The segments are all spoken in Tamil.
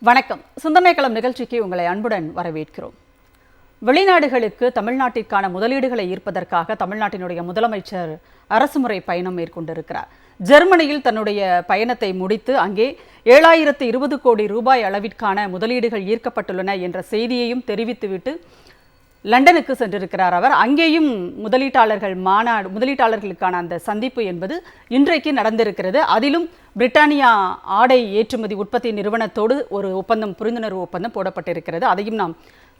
வணக்கம். சிந்தனைக்களம் நிகழ்ச்சிக்கு உங்களை அன்புடன் வரவேற்கிறோம். வெளிநாடுகளுக்கு தமிழ்நாட்டிற்கான முதலீடுகளை ஈர்ப்பதற்காக தமிழ்நாட்டினுடைய முதலமைச்சர் அரசுமுறை பயணம் மேற்கொண்டிருக்கிறார். ஜெர்மனியில் தன்னுடைய பயணத்தை முடித்து அங்கே 7020 கோடி ரூபாய் அளவிற்கான முதலீடுகள் ஈர்க்கப்பட்டுள்ளன என்ற செய்தியையும் தெரிவித்துவிட்டு லண்டனுக்கு சென்றிருக்கிறார் அவர். அங்கேயும் முதலீட்டாளர்களுக்கான அந்த சந்திப்பு என்பது இன்றைக்கு நடந்திருக்கிறது. அதிலும் பிரிட்டானியா ஆடை ஏற்றுமதி உற்பத்தி நிறுவனத்தோடு ஒரு புரிந்துணர்வு ஒப்பந்தம் போடப்பட்டிருக்கிறது. அதையும் நாம்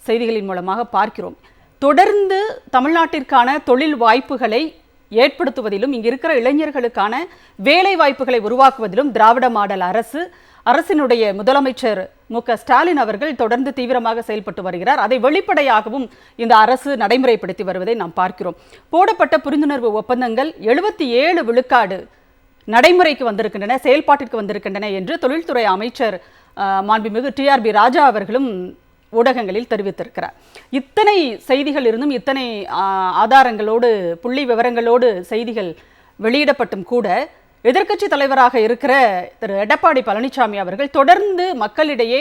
செய்திகளின் மூலமாக பார்க்கிறோம். தொடர்ந்து தமிழ்நாட்டிற்கான தொழில் வாய்ப்புகளை ஏற்படுத்துவதிலும் இங்கு இருக்கிற இளைஞர்களுக்கான வேலை வாய்ப்புகளை உருவாக்குவதிலும் திராவிட மாடல் அரசினுடைய முதலமைச்சர் மு.க.ஸ்டாலின் அவர்கள் தொடர்ந்து தீவிரமாக செயல்பட்டு வருகிறார். அதை வெளிப்படையாகவும் இந்த அரசு நடைமுறைப்படுத்தி வருவதை நாம் பார்க்கிறோம். போடப்பட்ட புரிந்துணர்வு ஒப்பந்தங்கள் 77 விழுக்காடு நடைமுறைக்கு வந்திருக்கின்றன, செயல்பாட்டிற்கு வந்திருக்கின்றன என்று தொழில்துறை அமைச்சர் மாண்புமிகு TRB ராஜா அவர்களும் ஊடகங்களில் தெரிவித்திருக்கிறார். இத்தனை செய்திகள் இருந்தும், இத்தனை ஆதாரங்களோடு புள்ளி விவரங்களோடு செய்திகள் வெளியிடப்பட்டும் கூட எதிர்க்கட்சி தலைவராக இருக்கிற திரு எடப்பாடி பழனிசாமி அவர்கள் தொடர்ந்து மக்களிடையே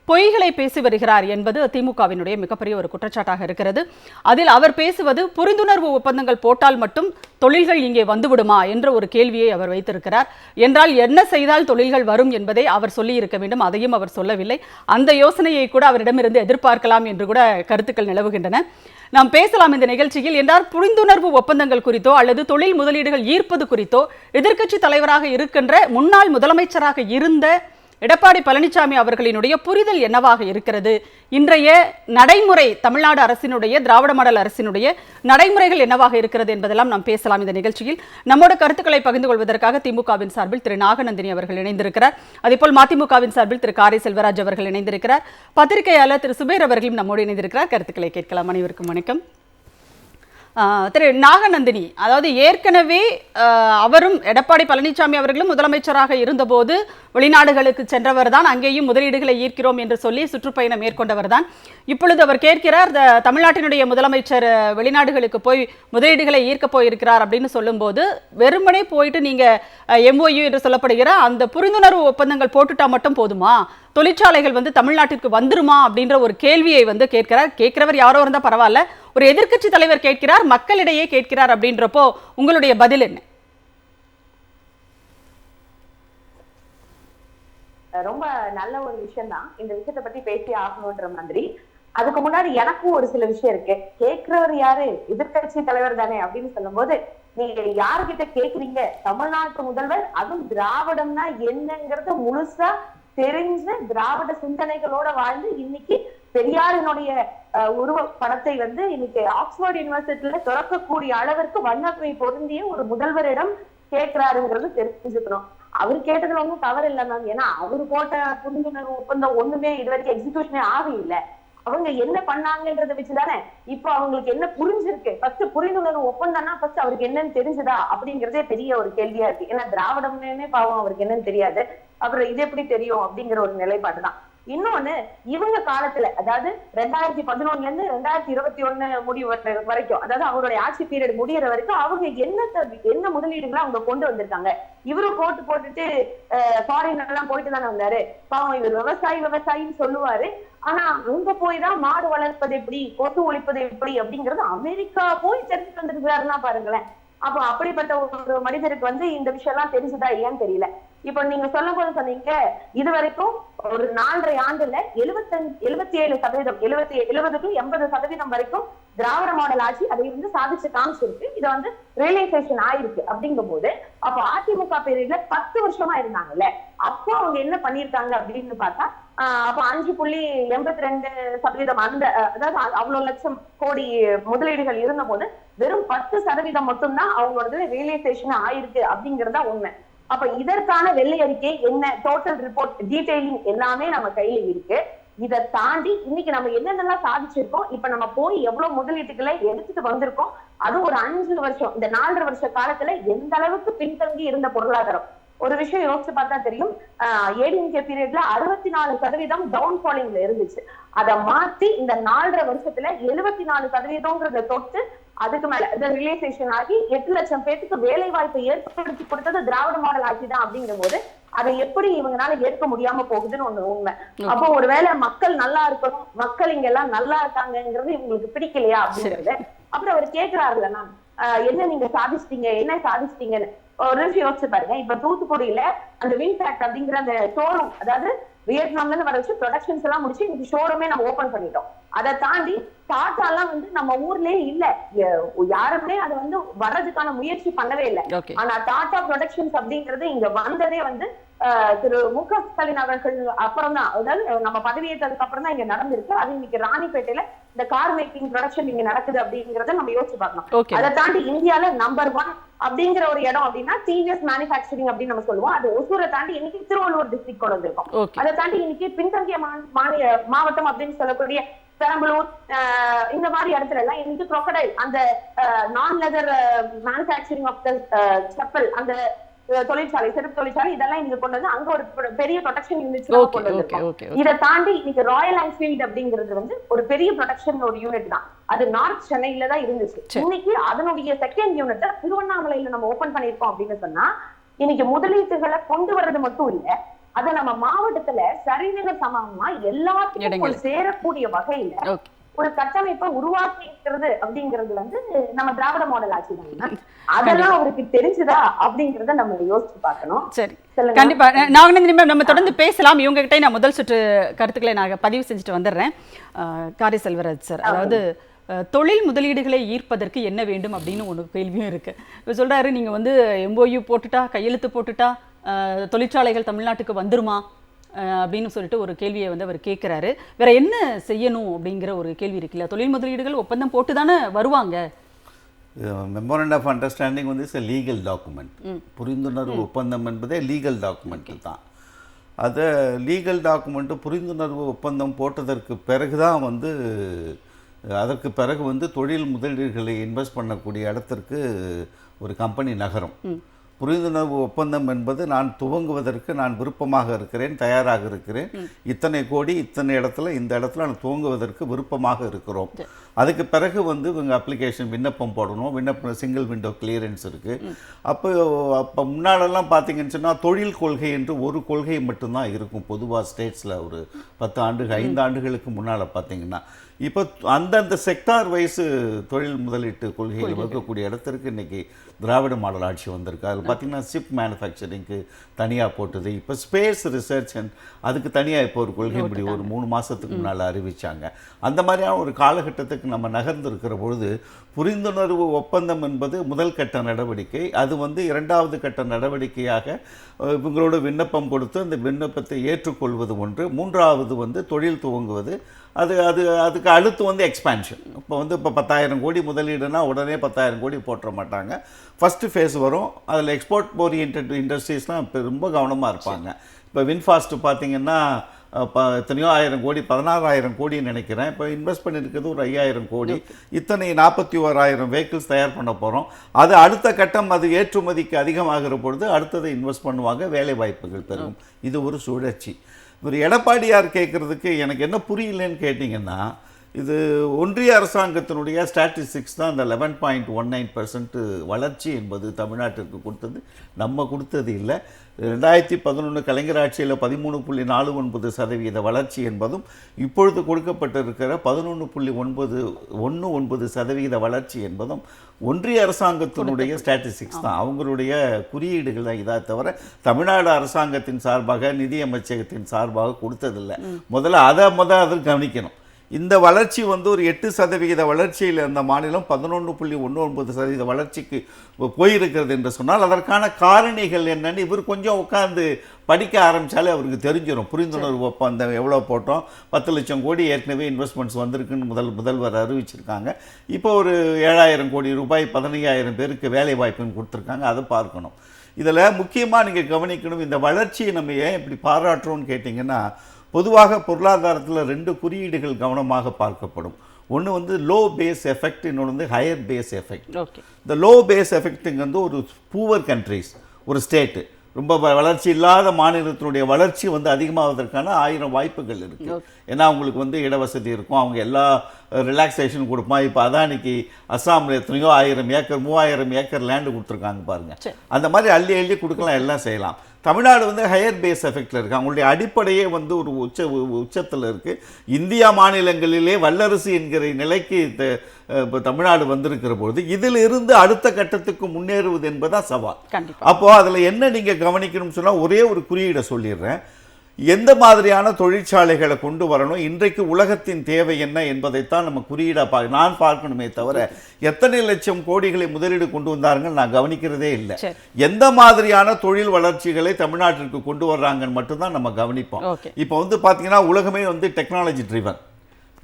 பொய்களை பேசி வருகிறார் என்பது திமுகவினுடைய மிகப்பெரிய ஒரு குற்றச்சாட்டாக இருக்கிறது. அதில் அவர் பேசுவது புரிந்துணர்வு ஒப்பந்தங்கள் போட்டால் மட்டும் தொழில்கள் இங்கே வந்துவிடுமா என்ற ஒரு கேள்வியை அவர் வைத்திருக்கிறார். என்றால் என்ன செய்தால் தொழில்கள் வரும் என்பதை அவர் சொல்லி இருக்க வேண்டும். அதையும் அவர் சொல்லவில்லை. அந்த யோசனையை கூட அவரிடமிருந்து எதிர்பார்க்கலாம் என்று கூட கருத்துக்கள் நிலவுகின்றன. நாம் பேசலாம் இந்த நிகழ்ச்சியில். என்றால் புரிந்துணர்வு ஒப்பந்தங்கள் குறித்தோ அல்லது தொழில் முதலீடுகள் ஈர்ப்பது குறித்தோ எதிர்க்கட்சி தலைவராக இருக்கின்ற முன்னாள் முதலமைச்சராக இருந்த எடப்பாடி பழனிசாமி அவர்களினுடைய புரிதல் என்னவாக இருக்கிறது? இன்றைய நடைமுறை தமிழ்நாடு அரசினுடைய திராவிட மாடல் அரசினுடைய நடைமுறைகள் என்னவாக இருக்கிறது என்பதெல்லாம் நாம் பேசலாம் இந்த நிகழ்ச்சியில். நம்மோட கருத்துக்களை பகிர்ந்து கொள்வதற்காக திமுகவின் சார்பில் திரு நாகநந்தினி அவர்கள் இணைந்திருக்கிறார். அதேபோல் மதிமுகவின் சார்பில் திரு காரை செல்வராஜ் அவர்கள் இணைந்திருக்கிறார். பத்திரிகையாளர் திரு சுபேர் அவர்களும் நம்மோடு இணைந்திருக்கிறார். கருத்துக்களை கேட்கலாம். அனைவருக்கும் வணக்கம். திரு நாகநந்தினி, அதாவது ஏற்கனவே அவரும் எடப்பாடி பழனிசாமி அவர்களும் முதலமைச்சராக இருந்தபோது வெளிநாடுகளுக்கு சென்றவர் தான், அங்கேயும் முதலீடுகளை ஈர்க்கிறோம் என்று சொல்லி சுற்றுப்பயணம் மேற்கொண்டவர் தான். இப்பொழுது அவர் கேட்கிறார், தமிழ்நாட்டினுடைய முதலமைச்சர் வெளிநாடுகளுக்கு போய் முதலீடுகளை ஈர்க்க போயிருக்கிறார் அப்படின்னு சொல்லும்போது வெறுமனே போயிட்டு நீங்க MOU என்று சொல்லப்படுகிற அந்த புரிந்துணர்வு ஒப்பந்தங்கள் போட்டுட்டா மட்டும் போதுமா, தொழிற்சாலைகள் தமிழ்நாட்டிற்கு வந்துருமா அப்படின்ற ஒரு கேள்வியை கேட்கிறார். கேட்கிறவர் யாரோ இருந்தா பரவாயில்ல, ஒரு எதிர்க்கட்சி தலைவர் கேட்கிறார், மக்களிடையே கேட்கிறார். அப்படின்றப்போ உங்களுடைய பதில் என்ன? ரொம்ப நல்ல ஒரு விஷயம் தான். இந்த விஷயத்தை பத்தி பேசி ஆகணும்ன்ற மாதிரி. அதுக்கு முன்னாடி எனக்கும் ஒரு சில விஷயம் இருக்கு. கேட்கிறவர் யாரு? எதிர்க்கட்சி தலைவர் தானே அப்படின்னு சொல்லும் போது நீங்க யாருகிட்ட கேக்குறீங்க? தமிழ்நாட்டு முதல்வர், அதுவும் திராவிடம்னா என்னங்கிறது முழுசா தெரிஞ்சு திராவிட சிந்தனைகளோட வாழ்ந்து இன்னைக்கு பெரியாரினுடைய உருவ படத்தை இன்னைக்கு ஆக்ஸ்போர்ட் யூனிவர்சிட்டியில திறக்கக்கூடிய அளவிற்கு வண்ணமை பொருந்திய ஒரு முதல்வரிடம் கேட்கிறாருங்கிறது தெரிஞ்சுக்கணும். அவர் கேட்டதுல ஒன்றும் தவறு இல்லை மேம். ஏன்னா அவரு போட்ட புரிந்துணர்வு ஒப்பந்தம் ஒண்ணுமே இது வரைக்கும் எக்ஸிகியூஷனே ஆகல. அவங்க என்ன பண்ணாங்கன்றதை வச்சுதானே இப்ப அவங்களுக்கு என்ன புரிஞ்சிருக்கு. ஃபர்ஸ்ட் புரிந்துணர்வு ஒப்பந்தம்னா ஃபர்ஸ்ட் அவருக்கு என்னன்னு தெரிஞ்சுதா அப்படிங்கிறதே பெரிய ஒரு கேள்வியா இருக்கு. ஏன்னா திராவிடம்னே பாவம் அவருக்கு என்னன்னு தெரியாது, அப்புறம் இது எப்படி தெரியும் அப்படிங்கிற ஒரு நிலைப்பாடுதான். இன்னொன்னு, இவங்க காலத்துல, அதாவது 2011 இருந்து 2021 முடிவு வரைக்கும், அதாவது அவருடைய ஆட்சி பீரியட் முடியற வரைக்கும் அவங்க என்ன முதலீடுகளை அவங்க கொண்டு வந்திருக்காங்க. இவரும் போட்டுட்டு ஃபாரின் எல்லாம் போயிட்டு தானே வந்தாரு. பாவம் இவர் விவசாயின்னு சொல்லுவாரு. ஆனா அங்க போய் தான் மாடு வளர்ப்பது எப்படி, கொசு ஒழிப்பது எப்படி அப்படிங்கறது அமெரிக்கா போய் தெரிஞ்சுட்டு வந்திருக்காருன்னா பாருங்களேன். அப்போ அப்படிப்பட்ட ஒரு மனிதருக்கு இந்த விஷயம் எல்லாம் தெரிஞ்சுதா இல்லையான்னு தெரியல. இப்ப நீங்க சொல்லும் போது சொன்னீங்க, இது வரைக்கும் ஒரு 4.5 ஆண்டுல 77% 70% வரைக்கும் திராவிட மாடல் ஆட்சி அதை சாதிச்சு காமிச்சிருக்கு. இதை ரியலைசேஷன் ஆயிருக்கு. அப்படிங்கும் போது அப்ப அதிமுக பீரியட்ல 10 வருஷமா இருந்தாங்கல்ல, அப்போ அவங்க என்ன பண்ணிருக்காங்க அப்படின்னு பார்த்தா அப்ப 5.82% அந்த, அதாவது அவ்வளவு லட்சம் கோடி முதலீடுகள் இருந்த போது வெறும் 10% மட்டும்தான் அவங்களோட ரியலைசேஷன் ஆயிருக்கு அப்படிங்கறதா உண்மை. அப்ப இதற்கான வெள்ளை அறிக்கை என்ன, டோட்டல் ரிப்போர்ட் டீடைலிங் எல்லாமே நம்ம கையில இருக்கு. இதை தாண்டி இன்னைக்கு நம்ம என்னென்னலாம் சாதிச்சிருக்கோம், இப்ப நம்ம போய் எவ்வளவு முதலீட்டுகளை எடுத்துட்டு வந்திருக்கோம், அது ஒரு 5 வருஷம், இந்த 4.5 வருஷ காலத்துல எந்த அளவுக்கு பின்தங்கி இருந்த பொருளாதாரம். ஒரு விஷயம் யோசிச்சு பார்த்தா தெரியும். ஏடிஎம்கே பீரியட்ல 64% டவுன் ஃபாலிங்ல இருந்துச்சு. அதை மாத்தி இந்த 4.5 வருஷத்துல 74% தொட்டு அதுக்கு மேல ரியலைசேஷன் ஆகி 8 லட்சம் பேருக்கு வேலை வாய்ப்பை ஏற்படுத்தி கொடுத்தது திராவிட மாடல் ஆட்சி தான். அப்படிங்கிற போது அதை எப்படி இவங்கனால ஏற்க முடியாம போகுதுன்னு ஒண்ணு உண்மை. அப்போ ஒருவேளை மக்கள் நல்லா இருக்கணும், மக்கள் இங்க எல்லாம் நல்லா இருக்காங்கிறது இவங்களுக்கு பிடிக்கலையா அப்படிங்கறது. அப்புறம் அவர் கேட்கிறாருல, நான் என்ன நீங்க சாதிச்சிட்டீங்க, என்ன சாதிச்சிட்டீங்கன்னு ஒரு நிமிஷம் யோசிச்சு பாருங்க. இப்ப தூத்துக்குடியில அந்த வின்ஃபேக்ட் அப்படிங்கிற அந்த ஷோரூம், அதாவது வியட்நாம்ல இருந்து வர வச்சு ப்ரொடக்ஷன்ஸ் எல்லாம் முடிச்சு இன்னைக்கு ஷோரூமே நம்ம ஓபன் பண்ணிட்டோம். அதை தாண்டி டாடா எல்லாம் வந்து நம்ம ஊர்லயே இல்ல, யாருமே அதை வந்து வர்றதுக்கான முயற்சி பண்ணவே இல்லை. ஆனா டாடா ப்ரொடக்ஷன்ஸ் அப்படிங்கிறது இங்க வந்ததே வந்து திரு மு.க. ஸ்டாலின் அவர்கள் அப்புறம் தான், அதாவது நம்ம பதவியேற்றதுக்கு அப்புறம் தான் இங்க நடந்திருக்கு. அது இன்னைக்கு ராணிப்பேட்டையில இந்த கார் மேக்கிங் ப்ரொடக்ஷன் இங்க நடக்குது அப்படிங்கறத நம்ம யோசிச்சு பார்க்கணும். அதை தாண்டி இந்தியால நம்பர் 1 அப்படிங்கிற ஒரு இடம் அப்படின்னா டிவிஎஸ் மேனுஃபேக்சரிங் அப்படின்னு நம்ம சொல்லுவோம். அது ஒசூரை தாண்டி இன்னைக்கு திருவள்ளூர் டிஸ்ட்ரிக்ட் கொண்டு வந்திருக்கோம். அதை தாண்டி இன்னைக்கு பின்தங்கிய மாவட்டம் அப்படின்னு சொல்லக்கூடிய பெரம்பலூர் இந்த மாதிரி இடத்துல எல்லாம் இன்னைக்கு crocodile அந்த நான் leather manufacturing of the chappal அந்த தொழிற்சாலை, செருப்பு தொழிற்சாலை இதெல்லாம் இங்க கொண்டு வந்து அங்க ஒரு பெரிய ப்ரொடக்ஷன் யூனிட் கொண்டு வந்திருக்கோம். இதை தாண்டி இன்னைக்கு ராயல் என்ஃபீல்ட் அப்படிங்கிறது வந்து ஒரு பெரிய ப்ரொடக்ஷன் ஒரு யூனிட் தான். அது நார்த் சென்னையில தான் இருந்துச்சு. இன்னைக்கு அதனுடைய செகண்ட் யூனிட் திருவண்ணாமலையில நம்ம ஓபன் பண்ணிருக்கோம் அப்படின்னு சொன்னா, இன்னைக்கு முதலீட்டுகளை கொண்டு வர்றது மட்டும் இல்ல, அதை நம்ம மாவட்டத்துல சரிநிலை சமமா எல்லாத்துக்கும் சேரக்கூடிய வகையில ஒரு கட்டமைப்பை உருவாக்கி இருக்கிறது அப்படிங்கிறது வந்து நம்ம திராவிட மாடல் ஆட்சி தான். அதெல்லாம் அவருக்கு தெரிஞ்சுதா அப்படிங்கறத நம்ம யோசிச்சு பார்க்கணும். சரி, கண்டிப்பா நாகநந்தினி மேம், நம்ம தொடர்ந்து பேசலாம். இவங்க கிட்ட நான் முதல் சுற்று கருத்துக்களை நான் பதிவு செஞ்சுட்டு வந்துடுறேன். காரி செல்வராஜ் சார், அதாவது தொழில் முதலீடுகளை ஈர்ப்பதற்கு என்ன வேண்டும் அப்படின்னு ஒரு கேள்வியும் இருக்கு. இப்போ சொல்றாரு, நீங்க வந்து MOU போட்டுட்டா, கையெழுத்து போட்டுட்டா தொழிற்சாலைகள் தமிழ்நாட்டுக்கு வந்துருமா அப்படின்னு சொல்லிட்டு ஒரு கேள்வியை வந்து அவர் கேட்குறாரு. வேற என்ன செய்யணும் அப்படிங்கிற ஒரு கேள்வி இருக்குல்ல. தொழில் முதலீடுகள் ஒப்பந்தம் போட்டு தானே வருவாங்க. மெமோரண்ட் ஆஃப் அண்டர்ஸ்டாண்டிங் வந்து இட்ஸ் லீகல் டாக்குமெண்ட். புரிந்துணர்வு ஒப்பந்தம் என்பதே லீகல் டாக்குமெண்ட் தான். அதை லீகல் டாக்குமெண்ட்டு புரிந்துணர்வு ஒப்பந்தம் போட்டதற்கு பிறகு தான் வந்து அதற்கு பிறகு வந்து தொழில் முதலீடுகளை இன்வெஸ்ட் பண்ணக்கூடிய இடத்திற்கு ஒரு கம்பெனி நகரும். புரிந்துணர்வு ஒப்பந்தம் என்பது நான் துவங்குவதற்கு நான் விருப்பமாக இருக்கிறேன், தயாராக இருக்கிறேன், இத்தனை கோடி இத்தனை இடத்துல இந்த இடத்துல நான் துவங்குவதற்கு விருப்பமாக இருக்கிறோம். அதுக்கு பிறகு வந்து இவங்க அப்ளிகேஷன் விண்ணப்பம் போடணும். விண்ணப்பம் சிங்கிள் விண்டோ கிளியரன்ஸ் இருக்குது. அப்போ முன்னாலெல்லாம் பார்த்தீங்கன்னு சொன்னால் தொழில் கொள்கை என்று ஒரு கொள்கை மட்டும்தான் இருக்கும் பொதுவாக ஸ்டேட்ஸில். ஒரு 10 ஆண்டுகள் 5 ஆண்டுகளுக்கு முன்னால் பார்த்தீங்கன்னா, இப்போ அந்தந்த செக்டார் வைஸு தொழில் முதலீட்டு கொள்கைகள் வகுக்கக்கூடிய இடத்திற்கு இன்றைக்கி திராவிட மாடல் ஆட்சி வந்திருக்கு. அதில் பார்த்திங்கன்னா ஷிப் மேனுஃபேக்சரிங்க்கு தனியாக போட்டது. இப்போ ஸ்பேஸ் ரிசர்ச் அதுக்கு தனியாக இப்போ ஒரு கொள்கை முடி ஒரு 3 மாதத்துக்கு முன்னால் அறிவித்தாங்க. அந்த மாதிரியான ஒரு காலகட்டத்துக்கு நம்ம நகர்ந்திருக்கிற பொழுது புரிந்துணர்வு ஒப்பந்தம் என்பது முதல் கட்ட நடவடிக்கை. அது வந்து 2வது கட்ட நடவடிக்கையாக இவங்களோட விண்ணப்பம் கொடுத்து அந்த விண்ணப்பத்தை ஏற்றுக்கொள்வது ஒன்று. 3வது வந்து தொழில் துவங்குவது. அதுக்கு அடுத்து வந்து எக்ஸ்பான்ஷன். இப்போ வந்து இப்போ 10,000 கோடி முதலீடுனா உடனே 10,000 கோடி போட்டுற மாட்டாங்க. ஃபஸ்ட்டு ஃபேஸ் வரும். அதில் எக்ஸ்போர்ட் ஓரியன்ட் இண்டஸ்ட்ரீஸ்லாம் இப்போ ரொம்ப கவனமாக இருப்பாங்க. இப்போ வின்ஃபாஸ்ட் பார்த்தீங்கன்னா எத்தனையோ 1000 கோடி 16,000 கோடின்னு நினைக்கிறேன். இப்போ இன்வெஸ்ட் பண்ணியிருக்கிறது ஒரு 5,000 கோடி. இத்தனை 41,000 வெஹிக்கிள்ஸ் தயார் பண்ண போகிறோம். அது அடுத்த கட்டம், அது ஏற்றுமதிக்கு அதிகமாகிற பொழுது அடுத்ததை இன்வெஸ்ட் பண்ணுவாங்க, வேலை வாய்ப்புகள் பெறும். இது ஒரு சுழற்சி. ஒரு எடப்பாடியார் கேட்குறதுக்கு எனக்கு என்ன புரியலன்னு கேட்டிங்கன்னா, இது ஒன்றிய அரசாங்கத்தினுடைய ஸ்டாட்டிஸ்டிக்ஸ் தான் அந்த 11.19% வளர்ச்சி என்பது தமிழ்நாட்டிற்கு கொடுத்தது, நம்ம கொடுத்தது இல்லை. 2011 கலைஞர் ஆட்சியில் 13.49% வளர்ச்சி என்பதும் இப்பொழுது கொடுக்கப்பட்டிருக்கிற 11.19% வளர்ச்சி என்பதும் ஒன்றிய அரசாங்கத்தினுடைய ஸ்டாட்டிஸ்டிக்ஸ் தான், அவங்களுடைய குறியீடுகள் தான். இதை தவிர தமிழ்நாடு அரசாங்கத்தின் சார்பாக நிதி அமைச்சகத்தின் சார்பாக கொடுத்ததில்லை. முதல்ல அதை கவனிக்கணும். இந்த வளர்ச்சி வந்து ஒரு 8% வளர்ச்சியில் இருந்த மாநிலம் 11.19% வளர்ச்சிக்கு போயிருக்கிறது என்று சொன்னால் அதற்கான காரணிகள் என்னன்னு இவர் கொஞ்சம் உட்கார்ந்து படிக்க ஆரம்பித்தாலே அவருக்கு தெரிஞ்சிடும். புரிந்துணர்வு ஒப்பந்தம் எவ்வளோ போட்டோம், 10 லட்சம் கோடி ஏற்கனவே இன்வெஸ்ட்மெண்ட்ஸ் வந்திருக்குன்னு முதல்வர் அறிவிச்சிருக்காங்க. இப்போ ஒரு 7,000 கோடி ரூபாய் 15,000 பேருக்கு வேலை வாய்ப்புன்னு கொடுத்துருக்காங்க. அதை பார்க்கணும். இதில் முக்கியமாக நீங்கள் கவனிக்கணும், இந்த வளர்ச்சியை நம்ம ஏன் இப்படி பாராட்டுறோன்னு கேட்டிங்கன்னா, பொதுவாக பொருளாதாரத்தில் 2 குறியீடுகள் கவனமாக பார்க்கப்படும். ஒன்று வந்து லோ பேஸ் எஃபெக்ட், இன்னொன்று வந்து ஹையர் பேஸ் எஃபெக்ட். இந்த லோ பேஸ் எஃபெக்ட்டுங்க வந்து ஒரு பூவர் கண்ட்ரிஸ், ஒரு ஸ்டேட்டு ரொம்ப வளர்ச்சி இல்லாத மாநிலத்தினுடைய வளர்ச்சி வந்து அதிகமாவதற்கான 1000 வாய்ப்புகள் இருக்குது. ஏன்னா அவங்களுக்கு வந்து இடவசதி இருக்கும், அவங்க எல்லா ரிலாக்ஸேஷன் கொடுப்பான். இப்போ அதானிக்கு அஸ்ஸாமில் எத்தனையோ 1000 ஏக்கர் 3000 ஏக்கர் லேண்டு கொடுத்துருக்காங்க பாருங்கள். அந்த மாதிரி அள்ளி கொடுக்கலாம், எல்லாம் செய்யலாம். தமிழ்நாடு வந்து ஹையர் பேஸ் எஃபெக்டில் இருக்குது. அவங்களுடைய அடிப்படையே வந்து ஒரு உச்சத்தில் இருக்குது. இந்தியா மாநிலங்களிலே வல்லரசு என்கிற நிலைக்கு இப்போ தமிழ்நாடு வந்திருக்கிற பொழுது இதில் இருந்து அடுத்த கட்டத்துக்கு முன்னேறுவது என்பதான் சவால். அப்போது அதில் என்ன நீங்கள் கவனிக்கணும்னு சொன்னால் ஒரே ஒரு குறியீடை சொல்லிடுறேன். எந்த மாதிரியான தொழிற்சாலைகளை கொண்டு வரணும், இன்றைக்கு உலகத்தின் தேவை என்ன என்பதைத்தான் நம்ம குறியீடாக நான் பார்க்கணுமே தவிர எத்தனை லட்சம் கோடிகளை முதலீடு கொண்டு வந்தாருங்க நான் கவனிக்கிறதே இல்லை. எந்த மாதிரியான தொழில் வளர்ச்சிகளை தமிழ்நாட்டிற்கு கொண்டு வர்றாங்கன்னு மட்டும்தான் நம்ம கவனிப்போம். இப்போ வந்து பார்த்தீங்கன்னா உலகமே வந்து technology driven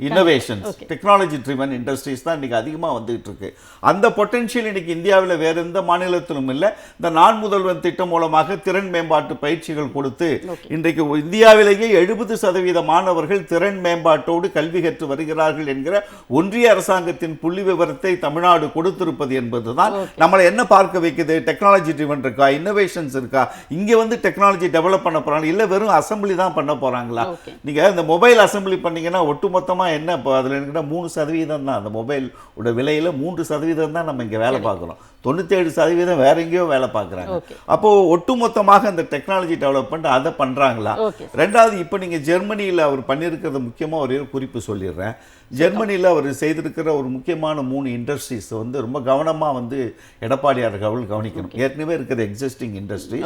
innovations, technology driven industries தான் இன்றைக்கி அதிகமாக வந்துகிட்டு இருக்கு. அந்த பொட்டென்ஷியல் இன்றைக்கி இந்தியாவில் வேறு எந்த மாநிலத்திலும் இல்லை. இந்த நான் முதல்வன் திட்டம் மூலமாக திறன் மேம்பாட்டு பயிற்சிகள் கொடுத்து இன்றைக்கு இந்தியாவிலேயே 70% மாணவர்கள் திறன் மேம்பாட்டோடு கல்வி கற்று வருகிறார்கள் என்கிற ஒன்றிய அரசாங்கத்தின் புள்ளி விவரத்தை தமிழ்நாடு கொடுத்திருப்பது என்பது தான் நம்மளை என்ன பார்க்க வைக்குது. டெக்னாலஜி ட்ரிவன் இருக்கா, இன்னோவேஷன்ஸ் இருக்கா, இங்கே வந்து டெக்னாலஜி டெவலப் பண்ண போகிறாங்க, இல்லை வெறும் அசம்பிளி தான் பண்ண போகிறாங்களா? நீங்கள் இந்த மொபைல் அசம்பிளி பண்ணீங்கன்னா ஒட்டுமொத்தமாக என்ன இப்போ அதில் என்கிட்ட 3% தான் அந்த மொபைல் உடைய விலையில் 3% தான் நம்ம இங்கே வேலை பார்க்குறோம். 97% வேற எங்கேயோ வேலை பார்க்குறாங்க. அப்போது ஒட்டுமொத்தமாக அந்த டெக்னாலஜி டெவலப்மெண்ட் அதை பண்ணுறாங்களா? ரெண்டாவது, இப்போ நீங்கள் ஜெர்மனியில் அவர் பண்ணியிருக்கிறது முக்கியமாக ஒரு குறிப்பு சொல்லிடுறேன். ஜெர்மனியில் அவர் செய்திருக்கிற ஒரு முக்கியமான 3 இண்டஸ்ட்ரீஸ் வந்து ரொம்ப கவனமாக வந்து எடப்பாடியார் அவர்கள் கவனிக்கணும். ஏற்கனவே இருக்கிற எக்ஸிஸ்டிங் இண்டஸ்ட்ரி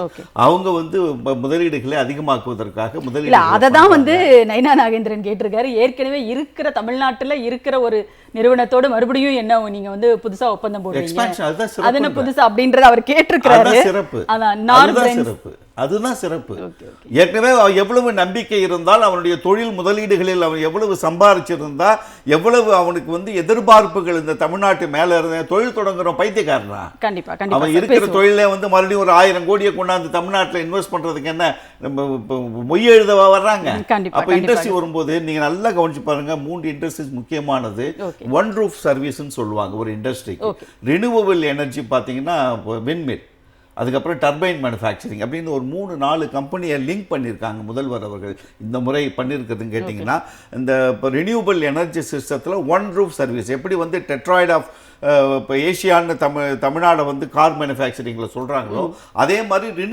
அவங்க வந்து முதலீடுகளை அதிகமாக்குவதற்காக முதலீடு அதை தான் வந்து நைனா நாகேந்திரன் கேட்டிருக்காரு. ஏற்கனவே இருக்கிற தமிழ்நாட்டில் இருக்கிற ஒரு நிறுவனத்தோடு மறுபடியும் என்ன நீங்க வந்து புதுசா ஒப்பந்தம் போடுறீங்க, அது என்ன புதுசா அப்படின்றத அவர் கேட்டிருக்கிறாரு. அதுதான் சிறப்பு. ஏற்கனவே எவ்வளவு நம்பிக்கை இருந்தால் அவனுடைய தொழில் முதலீடுகளில் அவன் எவ்வளவு சம்பாதிச்சிருந்தா, எவ்வளவு அவனுக்கு வந்து எதிர்பார்ப்புகள் இந்த தமிழ்நாட்டு மேல இருந்த தொழில் தொடங்குற பைத்தியக்காரனா? கண்டிப்பா அவன் இருக்கிற தொழிலே வந்து மறுபடியும் ஒரு 1000 கோடியை கொண்டாந்து தமிழ்நாட்டில் இன்வெஸ்ட் பண்றதுக்கு என்ன மொய் எழுத வர்றாங்க? அப்ப இண்டஸ்ட்ரி வரும்போது நீங்க நல்லா கவனிச்சு பாருங்க. 3 இண்டஸ்ட்ரீஸ் முக்கியமானது. ஒன் ரூஃப் சர்வீஸ்ன்னு சொல்லுவாங்க ஒரு இண்டஸ்ட்ரி. ரினியூவபிள் எனர்ஜி பார்த்தீங்கன்னா விண்மில், அதுக்கப்புறம் டர்பைன் மேனுஃபேக்சரிங் அப்படின்னு ஒரு 3-4 கம்பெனியை லிங்க் பண்ணியிருக்காங்க முதல்வர் அவர்கள். இந்த முறை பண்ணியிருக்கிறதுன்னு கேட்டிங்கன்னா இந்த இப்போ ரினியூவபிள் எனர்ஜி சிஸ்டத்தில் ஒன் ரூஃப் சர்வீஸ் எப்படி வந்து டெட்ராய்ட் ஆஃப் இப்போ ஏஷியான்னு தமிழ்நாடை வந்து கார் மேனுஃபேக்சரிங்கில் சொல்கிறாங்களோ அதே மாதிரி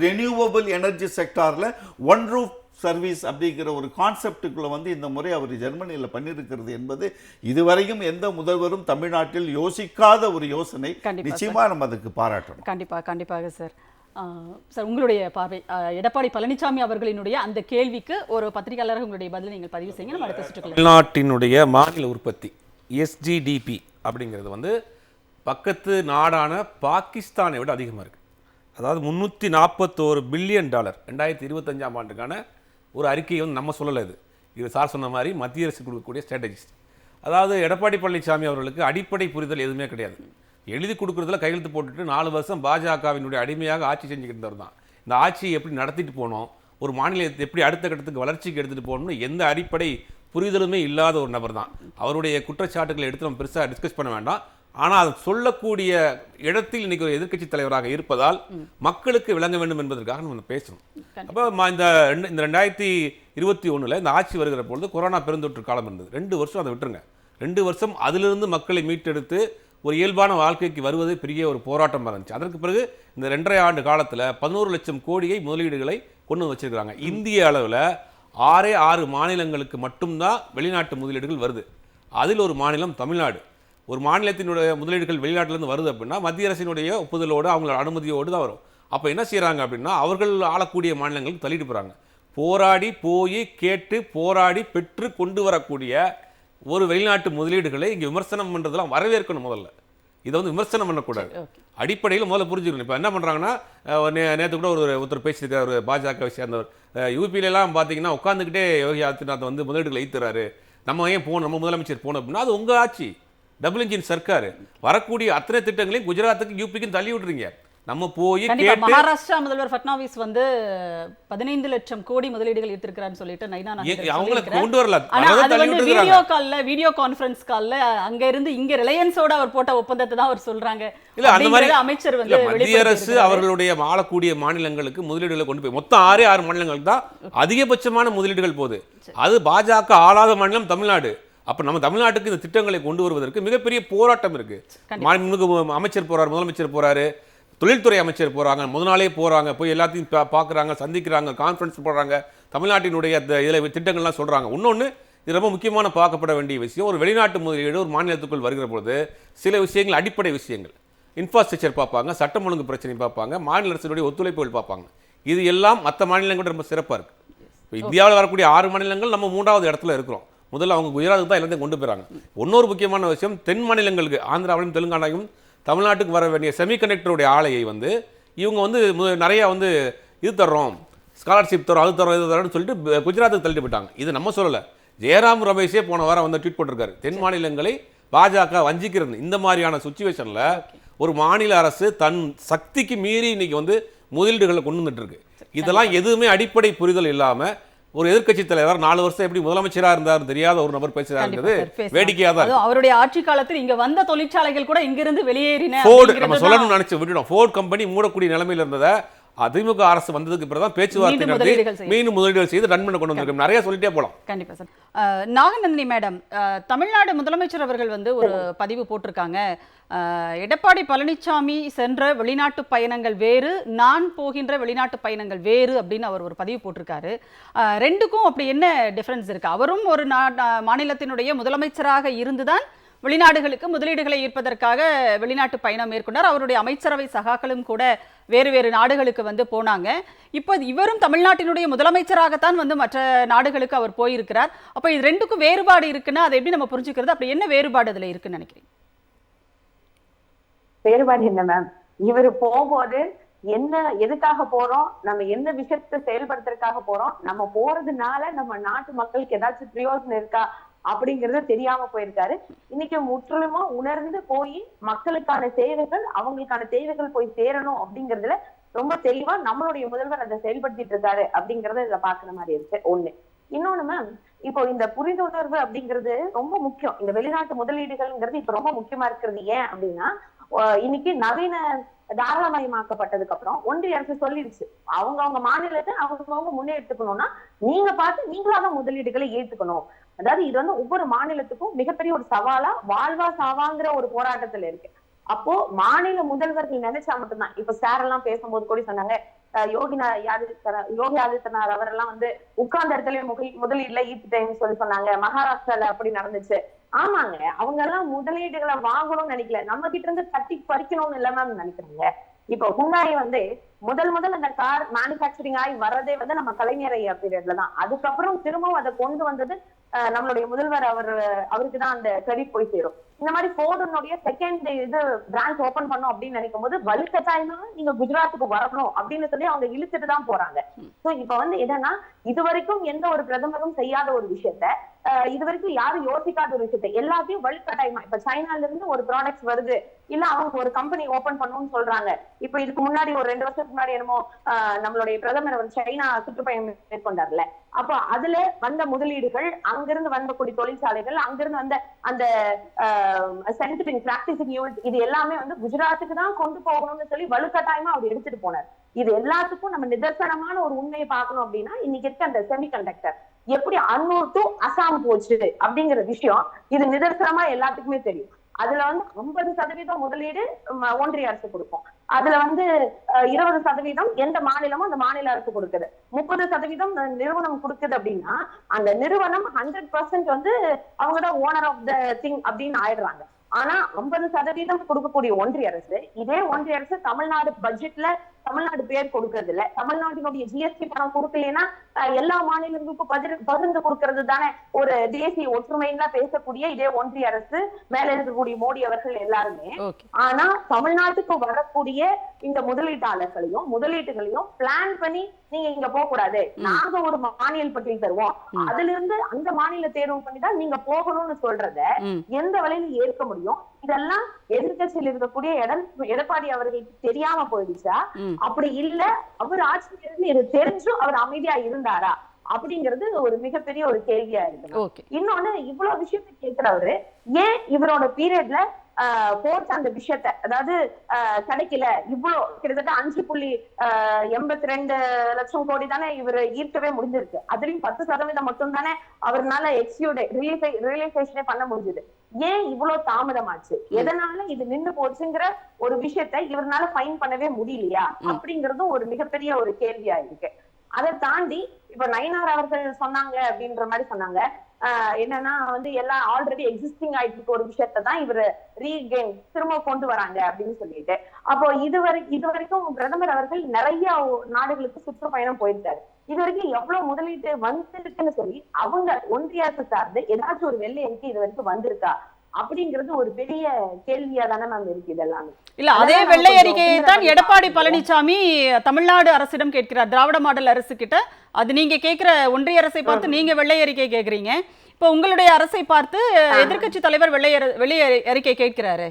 ரினியூவபிள் எனர்ஜி செக்டாரில் ஒன் ரூஃப் சர்வீஸ் அப்படிங்கிற ஒரு கான்செப்டுக்குள்ள வந்து இந்த முறை அவர் ஜெர்மனியில் பண்ணியிருக்கிறது என்பது இதுவரையும் எந்த முதல்வரும் தமிழ்நாட்டில் யோசிக்காத ஒரு யோசனை. நிச்சயமாக நம்ம அதுக்கு பாராட்டணும். கண்டிப்பாக சார். சார், உங்களுடைய பார்வை, எடப்பாடி பழனிசாமி அவர்களினுடைய அந்த கேள்விக்கு ஒரு பத்திரிகையாளராக உங்களுடைய பதிலை நீங்கள் பதிவு செய்யுங்க. நம்ம அடுத்த சுற்றுக்கு. தமிழ்நாட்டினுடைய மாநில உற்பத்தி எஸ்ஜிடிபி அப்படிங்கிறது வந்து பக்கத்து நாடான பாகிஸ்தானை விட அதிகமாக இருக்குது. அதாவது $341 பில்லியன் 2025ஆம் ஆண்டுக்கான ஒரு அறிக்கையை வந்து நம்ம சொல்லலை. இது சார் சொன்ன மாதிரி மத்திய அரசு கொடுக்கக்கூடிய ஸ்ட்ராட்டஜிஸ்ட். அதாவது எடப்பாடி பழனிசாமி அவர்களுக்கு அடிப்படை புரிதல் எதுவுமே கிடையாது. எழுதி கொடுக்குறதுல கையெழுத்து போட்டுட்டு 4 வருஷம் பாஜகவினுடைய அடிமையாக ஆட்சி செஞ்சுக்கிட்டு இருந்தவர் தான். இந்த ஆட்சியை எப்படி நடத்திட்டு போனோம், ஒரு மாநிலத்தை எப்படி அடுத்த கட்டத்துக்கு வளர்ச்சிக்கு எடுத்துகிட்டு போகணும்னு எந்த அடிப்படை புரிதலுமே இல்லாத ஒரு நபர் தான். அவருடைய குற்றச்சாட்டுகளை எடுத்து நம்ம பெருசாக டிஸ்கஸ் பண்ண வேண்டாம். ஆனால் அது சொல்லக்கூடிய இடத்தில் இன்னைக்கு ஒரு எதிர்க்கட்சி தலைவராக இருப்பதால் மக்களுக்கு விளங்க வேண்டும் என்பதற்காக நம்ம பேசணும். அப்போ இந்த 2021 இந்த ஆட்சி வருகிற பொழுது கொரோனா பெருந்தொற்று காலம் இருந்தது. 2 வருஷம் அதை விட்டுருங்க. 2 வருஷம் அதிலிருந்து மக்களை மீட்டெடுத்து ஒரு இயல்பான வாழ்க்கைக்கு வருவது பெரிய ஒரு போராட்டமாக இருந்துச்சு. அதற்கு பிறகு இந்த 2.5 ஆண்டு காலத்தில் 11 லட்சம் கோடியை முதலீடுகளை கொண்டு வச்சிருக்கிறாங்க. இந்திய அளவில் 6 மாநிலங்களுக்கு மட்டும்தான் வெளிநாட்டு முதலீடுகள் வருது. அதில் ஒரு மாநிலம் தமிழ்நாடு. ஒரு மாநிலத்தினுடைய முதலீடுகள் வெளிநாட்டிலேருந்து வருது அப்படின்னா மத்திய அரசினுடைய ஒப்புதலோடு அவங்களோட அனுமதியோடு தான் வரும். அப்போ என்ன செய்கிறாங்க அப்படின்னா அவர்கள் ஆளக்கூடிய மாநிலங்களுக்கு தள்ளிட்டு போகிறாங்க. போராடி போய் கேட்டு போராடி பெற்று கொண்டு வரக்கூடிய ஒரு வெளிநாட்டு முதலீடுகளை இங்கே விமர்சனம் பண்ணுறதுலாம் வரவேற்கணும். முதல்ல இதை வந்து விமர்சனம் பண்ணக்கூடாது. அடிப்படையில் முதல்ல புரிஞ்சுக்கணும். இப்போ என்ன பண்ணுறாங்கன்னா நேற்று கூட ஒருத்தர் பேசியிருக்கார், ஒரு பாஜக சேர்ந்தவர். யூபியிலலாம் பார்த்தீங்கன்னா உட்காந்துக்கிட்டே யோகி ஆதித்யநாத் வந்து முதலீடுகளை ஈர்த்துறாரு, நம்ம ஏன் போகணும், நம்ம முதலமைச்சர் போகணும் அப்படின்னா அது உங்கள் ஆட்சி, டபுள் இன்ஜின் சர்க்கார். வரக்கூடிய அத்தனை திட்டங்களையும் குஜராத்துக்கு யூபிக்கும் தள்ளி விட்டுறீங்க. நம்ம போய் மகாராஷ்டிரா முதல்வர் ஃபட்னாவிஸ் வந்து 15 லட்சம் கோடி முதலீடுகள் ஈர்த்திருக்கிறான்னு சொல்லிட்டு நைனா அவங்களுக்கு கொண்டு வரல. வீடியோ கான்ஃபரன்ஸ் கால்ல அங்க இருந்து இங்க ரிலையன்ஸோட அவர் போட்ட ஒப்பந்தத்தை தான் அவர் சொல்றாங்க. இல்ல அந்த மாதிரி அமைச்சர் வந்து மத்திய அரசு அவர்களுடைய ஆளக்கூடிய மாநிலங்களுக்கு முதலீடுகளை கொண்டு போய் மொத்தம் 6 மாநிலங்களுக்கு தான் அதிகபட்சமான முதலீடுகள் போகுது. அது பாஜக ஆளாத மாநிலம் தமிழ்நாடு. அப்ப நம்ம தமிழ்நாட்டுக்கு இந்த திட்டங்களை கொண்டு வருவதற்கு மிகப்பெரிய போராட்டம் இருக்கு. அமைச்சர் போறாரு, முதலமைச்சர் போறாரு, தொழில்துறை அமைச்சர் போகிறாங்க, முதல் நாளே போகிறாங்க, போய் எல்லாத்தையும் பார்க்குறாங்க, சந்திக்கிறாங்க, கான்ஃபரன்ஸ் போடுறாங்க, தமிழ்நாட்டினுடைய இதில் திட்டங்கள்லாம் சொல்கிறாங்க. இன்னொன்று இது ரொம்ப முக்கியமான பார்க்கப்பட வேண்டிய விஷயம், ஒரு வெளிநாட்டு முதலீடு ஒரு மாநிலத்துக்குள் வருகிற பொழுது சில விஷயங்கள், அடிப்படை விஷயங்கள், இன்ஃப்ராஸ்ட்ரக்சர் பார்ப்பாங்க, சட்டம் ஒழுங்கு பிரச்சனை பார்ப்பாங்க, மாநில அரசினுடைய ஒத்துழைப்புகள் பார்ப்பாங்க. இது எல்லாம் மற்ற மாநிலங்களோட ரொம்ப சிறப்பாக இருக்குது. இப்போ இந்தியாவில் வரக்கூடிய 6 மாநிலங்கள் நம்ம 3வது இடத்துல இருக்கிறோம். முதல்ல அவங்க குஜராத்துக்கு தான் எல்லாத்தையும் கொண்டு போயிறாங்க. இன்னொரு முக்கியமான விஷயம், தென் மாநிலங்களுக்கு ஆந்திராவிலும் தெலுங்கானாவும் தமிழ்நாட்டுக்கு வர வேண்டிய செமிகண்டக்டருடைய ஆலையை இவங்க நிறைய இது தர்றோம், ஸ்காலர்ஷிப் தரோம், அது தரோம், இது தரோம்னு சொல்லிட்டு குஜராத்துக்கு தள்ளிட்டு போயிட்டாங்க. இது நம்ம சொல்லலை, ஜெயராம் ரமேஷே போன வாரம் ட்வீட் போட்டிருக்காரு, தென் மாநிலங்களை பாஜக வஞ்சிக்கிறது. இந்த மாதிரியான சுச்சுவேஷனில் ஒரு மாநில அரசு தன் சக்திக்கு மீறி இன்னைக்கு முதலீடுகளை கொண்டு வந்துட்டு இருக்கு. இதெல்லாம் எதுவுமே அடிப்படை புரிதல் இல்லாம ஒரு எதிர்க்கட்சி தலைவர் 4 வருஷம் எப்படி முதலமைச்சரா இருந்தார் தெரியாத ஒரு நபர் பேசுறாரு. வேடிக்கையா தான். அவருடைய ஆட்சி காலத்தில் இங்க வந்த தொழிற்சாலைகள் கூட இங்கிருந்து வெளியேறின. ஃபோர்டு நம்ம சொல்லணும்னு நினைச்சு விட்டுட்டோம். ஃபோர்ட் கம்பெனி மூடக்கூடிய நிலைமையில் இருந்ததை அதிமுக அரசு வந்ததுக்கு பிறகு தான் பேச்சுவார்த்தை நடத்தி மீண்டும் முதலீடுகள் செய்து ரன் பண்ண கொண்டு வந்திருக்கோம். நிறைய சொல்லிட்டே போலாம். கண்டிப்பா சார். நாகநந்தினி மேடம், தமிழ்நாடு முதலமைச்சர் அவர்கள் ஒரு பதிவு போட்டிருக்காங்க, எடப்பாடி பழனிசாமி சென்ற வெளிநாட்டு பயணங்கள் வேறு, நான் போகின்ற வெளிநாட்டு பயணங்கள் வேறு அப்படின்னு அவர் ஒரு பதிவு போட்டிருக்காரு. ரெண்டுக்கும் அப்படி என்ன டிஃபரன்ஸ் இருக்கு? அவரும் ஒரு மாநிலத்தினுடைய முதலமைச்சராக இருந்துதான் வெளிநாடுகளுக்கு முதலீடுகளை ஈர்ப்பதற்காக வெளிநாட்டு பயணம் மேற்கொண்டார். அவருடைய அமைச்சரவை சகாக்களும் கூட வேறு வேறு நாடுகளுக்கு போனாங்க. இப்போ இவரும் தமிழ்நாட்டினுடைய முதலமைச்சராகத்தான் மற்ற நாடுகளுக்கு அவர் போயிருக்கிறார். அப்போ இது ரெண்டுக்கும் வேறுபாடு இருக்குன்னா அதை எப்படி நம்ம புரிஞ்சுக்கிறது? அப்படி என்ன வேறுபாடு அதுல இருக்குன்னு நினைக்கிறீங்க? வேறுபாடு என்ன மேம், இவரு போகும்போது என்ன, எதுக்காக போறோம், நம்ம என்ன விஷயத்தை செயல்படுத்துறதுக்காக போறோம், நம்ம போறதுனால நம்ம நாட்டு மக்களுக்கு ஏதாச்சும் பிரயோஜனம் இருக்கா அப்படிங்கறது தெரியாம போயிருக்காரு. இன்னைக்கு முற்றிலுமா உணர்ந்து போய் மக்களுக்கான சேவைகள், அவங்களுக்கான தேவைகள் போய் சேரணும் அப்படிங்கறதுல ரொம்ப தெளிவா நம்மளுடைய முதல்வர் அதை செயல்படுத்திட்டு இருக்காரு அப்படிங்கறத இதுல பாக்குற மாதிரி இருக்கு. ஒண்ணு. இன்னொன்னு மேம், இப்போ இந்த புரிந்துணர்வு அப்படிங்கிறது ரொம்ப முக்கியம். இந்த வெளிநாட்டு முதலீடுகள்ங்கிறது இப்ப ரொம்ப முக்கியமா இருக்கிறது. ஏன் அப்படின்னா, இன்னைக்கு நவீன தாராளமயமாக்கப்பட்டதுக்கு அப்புறம் ஒன்றிய அரசு சொல்லிடுச்சு, அவங்க மாநிலத்தை அவங்க முன்னெடுத்துக்கணும்னா நீங்க பார்த்து நீங்களாதான் முதலீடுகளை ஏற்றுக்கணும். அதாவது இது ஒவ்வொரு மாநிலத்துக்கும் மிகப்பெரிய ஒரு சவாலா, வாழ்வா சாவாங்கிற ஒரு போராட்டத்துல இருக்கு. அப்போ மாநில முதல்வர்கள் நினைச்சா மட்டும்தான். இப்ப சார் எல்லாம் பேசும்போது கூட சொன்னாங்க, யோகி ஆதித்யநாத் அவரெல்லாம் உட்கார்ந்த இடத்துல முதலீடுல ஈர்த்துட்டேன்னு சொன்னாங்க. மகாராஷ்டிரால அப்படி நடந்துச்சு. ஆமாங்க, அவங்க எல்லாம் முதலீடுகளை வாங்கணும்னு நினைக்கல, நம்ம கிட்ட இருந்து தட்டி பறிக்கணும்னு இல்லாம நினைக்கிறாங்க. இப்போ ஹுண்டாய் முதல் அந்த கார் மேனுபேக்சரிங் ஆகி வர்றதே நம்ம கலைஞர் ஐயா பீரியட்ல தான். அதுக்கப்புறம் திரும்பவும் அதை கொண்டு வந்தது நம்மளுடைய முதல்வர் அவருக்கு தான் அந்த கிரெடிட் போய் சேரும். இந்த மாதிரி போர்டுனுடைய செகண்ட் பிரான்ச் ஓபன் பண்ணும் அப்படின்னு நினைக்கும் போது வலுக்கட்டாயமா நீங்க குஜராத்துக்கு வரணும் அப்படின்னு சொல்லி அவங்க இழுத்துட்டு தான் போறாங்க. சோ இப்ப என்னன்னா, இதுவரைக்கும் எந்த ஒரு பிரதமரும் செய்யாத ஒரு விஷயத்த, இதுவரைக்கும் யாரும் யோசிக்காத ஒரு விஷயத்த எல்லாத்தையும் வலுக்கட்டாயமா, இப்ப சைனால இருந்து ஒரு ப்ராடக்ட்ஸ் வருது, இல்ல அவங்க ஒரு கம்பெனி ஓபன் பண்ணணும்னு சொல்றாங்க. இப்ப இதுக்கு முன்னாடி ஒரு 2 வருஷத்துக்கு முன்னாடி என்னமோ நம்மளுடைய பிரதமர் சைனா சுற்றுப்பயணம் மேற்கொண்டார்ல, அப்ப அதுல வந்த முதலீடுகள், அங்கிருந்து வந்தக்கூடிய தொழிற்சாலைகள், அங்கிருந்து வந்த அந்த சென்டரிங் பிராக்டிசிங் யூனிட், இது எல்லாமே குஜராத்துக்கு தான் கொண்டு போகணும்னு சொல்லி வலுக்கட்டாயமா அவர் எடுத்துட்டு போனார். இது எல்லாத்துக்கும் நம்ம நிதர்சனமான ஒரு உண்மையை பார்க்கணும் அப்படின்னா, இன்னைக்கு இருக்க அந்த செமிகண்டக்டர் எப்படி அன்னூர் டு அசாம் போச்சு அப்படிங்கிற விஷயம் இது நிதர்சனமா எல்லாத்துக்குமே தெரியும். அதுல 50% முதலீடு ஒன்றிய அரசு கொடுக்கும். அதுல 20% எந்த மாநிலமும் அந்த மாநில அரசு கொடுக்குது. 30% நிறுவனம் கொடுக்குது. அப்படின்னா அந்த நிறுவனம் 100% அவங்கதான் ஓனர் ஆஃப் த திங் அப்படின்னு ஆயிடுறாங்க. ஆனா 50% கொடுக்கக்கூடிய ஒன்றிய அரசு, இதே ஒன்றிய அரசு தமிழ்நாடு பட்ஜெட்ல தமிழ்நாடு பேர் கொடுக்கறது இல்ல, தமிழ்நாட்டினுடைய ஜிஎஸ்டி பணம் கொடுக்கலன்னா எல்லா மாநிலங்களுக்கும் பகிர்ந்து கொடுக்கறது தானே ஒரு தேசிய ஒற்றுமைன்னா பேசக்கூடிய இதே ஒன்றிய அரசு, மேல இருக்கக்கூடிய மோடி அவர்கள் எல்லாருமே. ஆனா தமிழ்நாட்டுக்கு வரக்கூடிய இந்த முதலீட்டுகளையும் பிளான் பண்ணி நீங்க இங்க போக கூடாது, நாங்க ஒரு மாநில பட்டியல் தருவோம், அதுல இருந்து அந்த மாநில தேர்வு பண்ணிதான் நீங்க போகணும்னு சொல்றத எந்த வழியில ஏற்க முடியும்? இதெல்லாம் எதிர்கட்சியில் இருக்கக்கூடிய எடப்பாடி அவர்களுக்கு தெரியாம போயிடுச்சா? அப்படி இல்ல அவர் ஆட்சியிலிருந்து இது தெரிஞ்சும் அவர் அமைதியா இருந்தாரா அப்படிங்கிறது ஒரு மிகப்பெரிய ஒரு கேள்வியா இருக்கு. இன்னொன்னு, இவ்வளவு விஷயத்தை கேட்கிறவரு ஏன் இவரோட பீரியட்ல போட்ட அந்த விஷயத்த, அதாவது கிடைக்கல, இவ்வளவு கிட்டத்தட்ட 5.82 லட்சம் கோடி தானே இவர் ஈர்க்கவே முடிஞ்சிருக்கு. அதுலயும் 10% மட்டும் தானே அவர்னால ரியலைசேஷனே பண்ண முடிஞ்சது. ஏன் இவ்வளவு தாமதமாச்சு, எதனால இது நின்று போச்சுங்கிற ஒரு விஷயத்த இவர்னால ஃபைன் பண்ணவே முடியலையா அப்படிங்கறதும் ஒரு மிகப்பெரிய ஒரு கேள்வியா இருக்கு. அதை தாண்டி இப்ப நயினார் அவர்கள் சொன்னாங்க அப்படின்ற மாதிரி சொன்னாங்க, என்னன்னா வந்து எல்லாம் ஆல்ரெடி எக்ஸிஸ்டிங் ஆயிட்டு இருக்க ஒரு விஷயத்தான் இவர் ரீகெயின் திரும்ப கொண்டு வராங்க அப்படின்னு சொல்லிட்டு. அப்போ இதுவரைக்கும் பிரதமர் அவர்கள் நிறைய நாடுகளுக்கு சுற்றுப்பயணம் போயிருக்காரு. இது வரைக்கும் எவ்வளவு முதலீட்டு வந்திருக்குன்னு சொல்லி அவங்க ஒன்றிய அரசு சார்ந்து ஏதாச்சும் ஒரு வெள்ளை அறிக்கை இது வரைக்கும் வந்திருக்கா அப்படிங்கிறது ஒரு பெரிய கேள்வியா தானே மேம் இருக்கு. இதெல்லாம் இல்ல, அதே வெள்ளை அறிக்கையை தான் எடப்பாடி பழனிசாமி தமிழ்நாடு அரசிடம் கேட்கிறார், திராவிட மாடல் அரசு கிட்ட. அது நீங்க கேட்கிற ஒன்றிய அரசை பார்த்து நீங்க வெள்ளை அறிக்கை கேட்கறீங்க, இப்ப உங்களுடைய அரசை பார்த்து எதிர்க்கட்சி தலைவர் வெள்ளை அறிக்கை கேட்கிறாரு.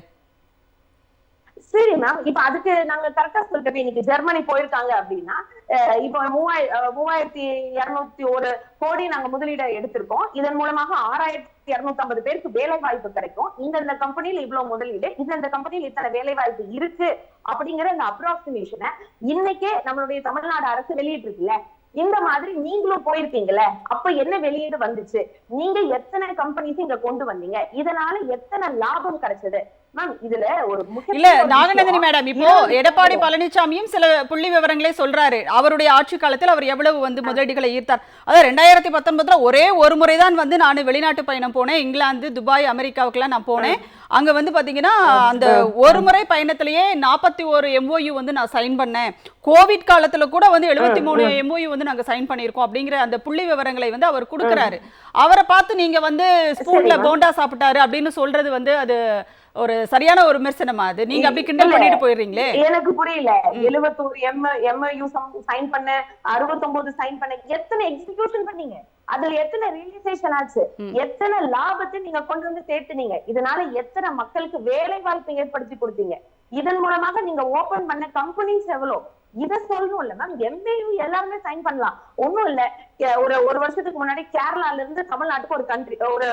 சரி மேம், இப்ப அதுக்கு நாங்க கரெக்டா சொல்லிட்டோம். இன்னைக்கு ஜெர்மனி போயிருக்காங்க அப்படின்னா இப்ப 3201 கோடி நாங்க முதலீடு எடுத்திருக்கோம். இதன் மூலமாக 6250 பேருக்கு வேலை வாய்ப்பு கிடைக்கும். இந்த கம்பெனியில இவ்வளவு முதலீடு, இந்த கம்பெனியில இத்தனை வேலை வாய்ப்பு இருக்கு அப்படிங்கிற அந்த அப்ராக்சிமேஷனை இன்னைக்கே நம்மளுடைய தமிழ்நாடு அரசு வெளியிட்டு இருக்குல்ல. இந்த மாதிரி நீங்களும் போயிருக்கீங்கல்ல, அப்ப என்ன வெளியீடு வந்துச்சு, நீங்க எத்தனை கம்பெனிஸ் இங்க கொண்டு வந்தீங்க, இதனால எத்தனை லாபம் கிடைச்சது மேம்? இதுல ஒரு இல்ல நாகநந்தினி மேடம், இப்போ எடப்பாடி பழனிசாமியும் சில புள்ளி விவரங்களே சொல்றாரு. அவருடைய ஆட்சி காலத்தில் அவர் எவ்வளவு வந்து முதலீடுகளை ஈர்த்தார். அதாவது 2019 ஒரே ஒரு முறைதான் வந்து நான் வெளிநாட்டு பயணம் போனேன், இங்கிலாந்து, துபாய், அமெரிக்காவுக்குலாம் நான் போனேன். அங்க வந்து பாத்தீங்கன்னா அந்த ஒரு முறை பயணத்திலேயே 41 MOU வந்து நான் சைன் பண்ணேன். கோவிட் காலத்துல கூட வந்து 73 MOU வந்து நாங்க சைன் பண்ணியிருக்கோம் அப்படிங்கிற அந்த புள்ளி விவரங்களை வந்து அவர் கொடுக்கிறாரு. அவரை பார்த்து நீங்க வந்து ஸ்பூன்ல போண்டா சாப்பிட்டாரு அப்படின்னு சொல்றது வந்து அது ஒரு சரியான ஒரு விமர்சனமா? அது நீங்க அப்படி கிண்டல் பண்ணிட்டு போயிடுறீங்களே. எனக்கு புரியல. 71 MOU சைன் பண்ண, 69 சைன் பண்ண, எத்தனை எக்ஸிகியூஷன் பண்ணீங்க, அதுல எத்தனை ரியலைசேஷன் ஆச்சு, எத்தனை லாபத்தை நீங்க கொண்டு வந்து சேர்த்துனீங்க, இதனால எத்தனை மக்களுக்கு வேலை வாய்ப்பை ஏற்படுத்தி கொடுத்தீங்க, இதன் மூலமாக நீங்க ஓபன் பண்ண கம்பெனிஸ் எவ்வளவு, இத சொல்லணும்ல மேம். MOU எல்லாருமே சைன் பண்ணலாம், ஒண்ணும் இல்ல. ஒரு வருஷத்துக்கு முன்னாடி கேரளால இருந்து தமிழ்நாட்டுக்கு ஒரு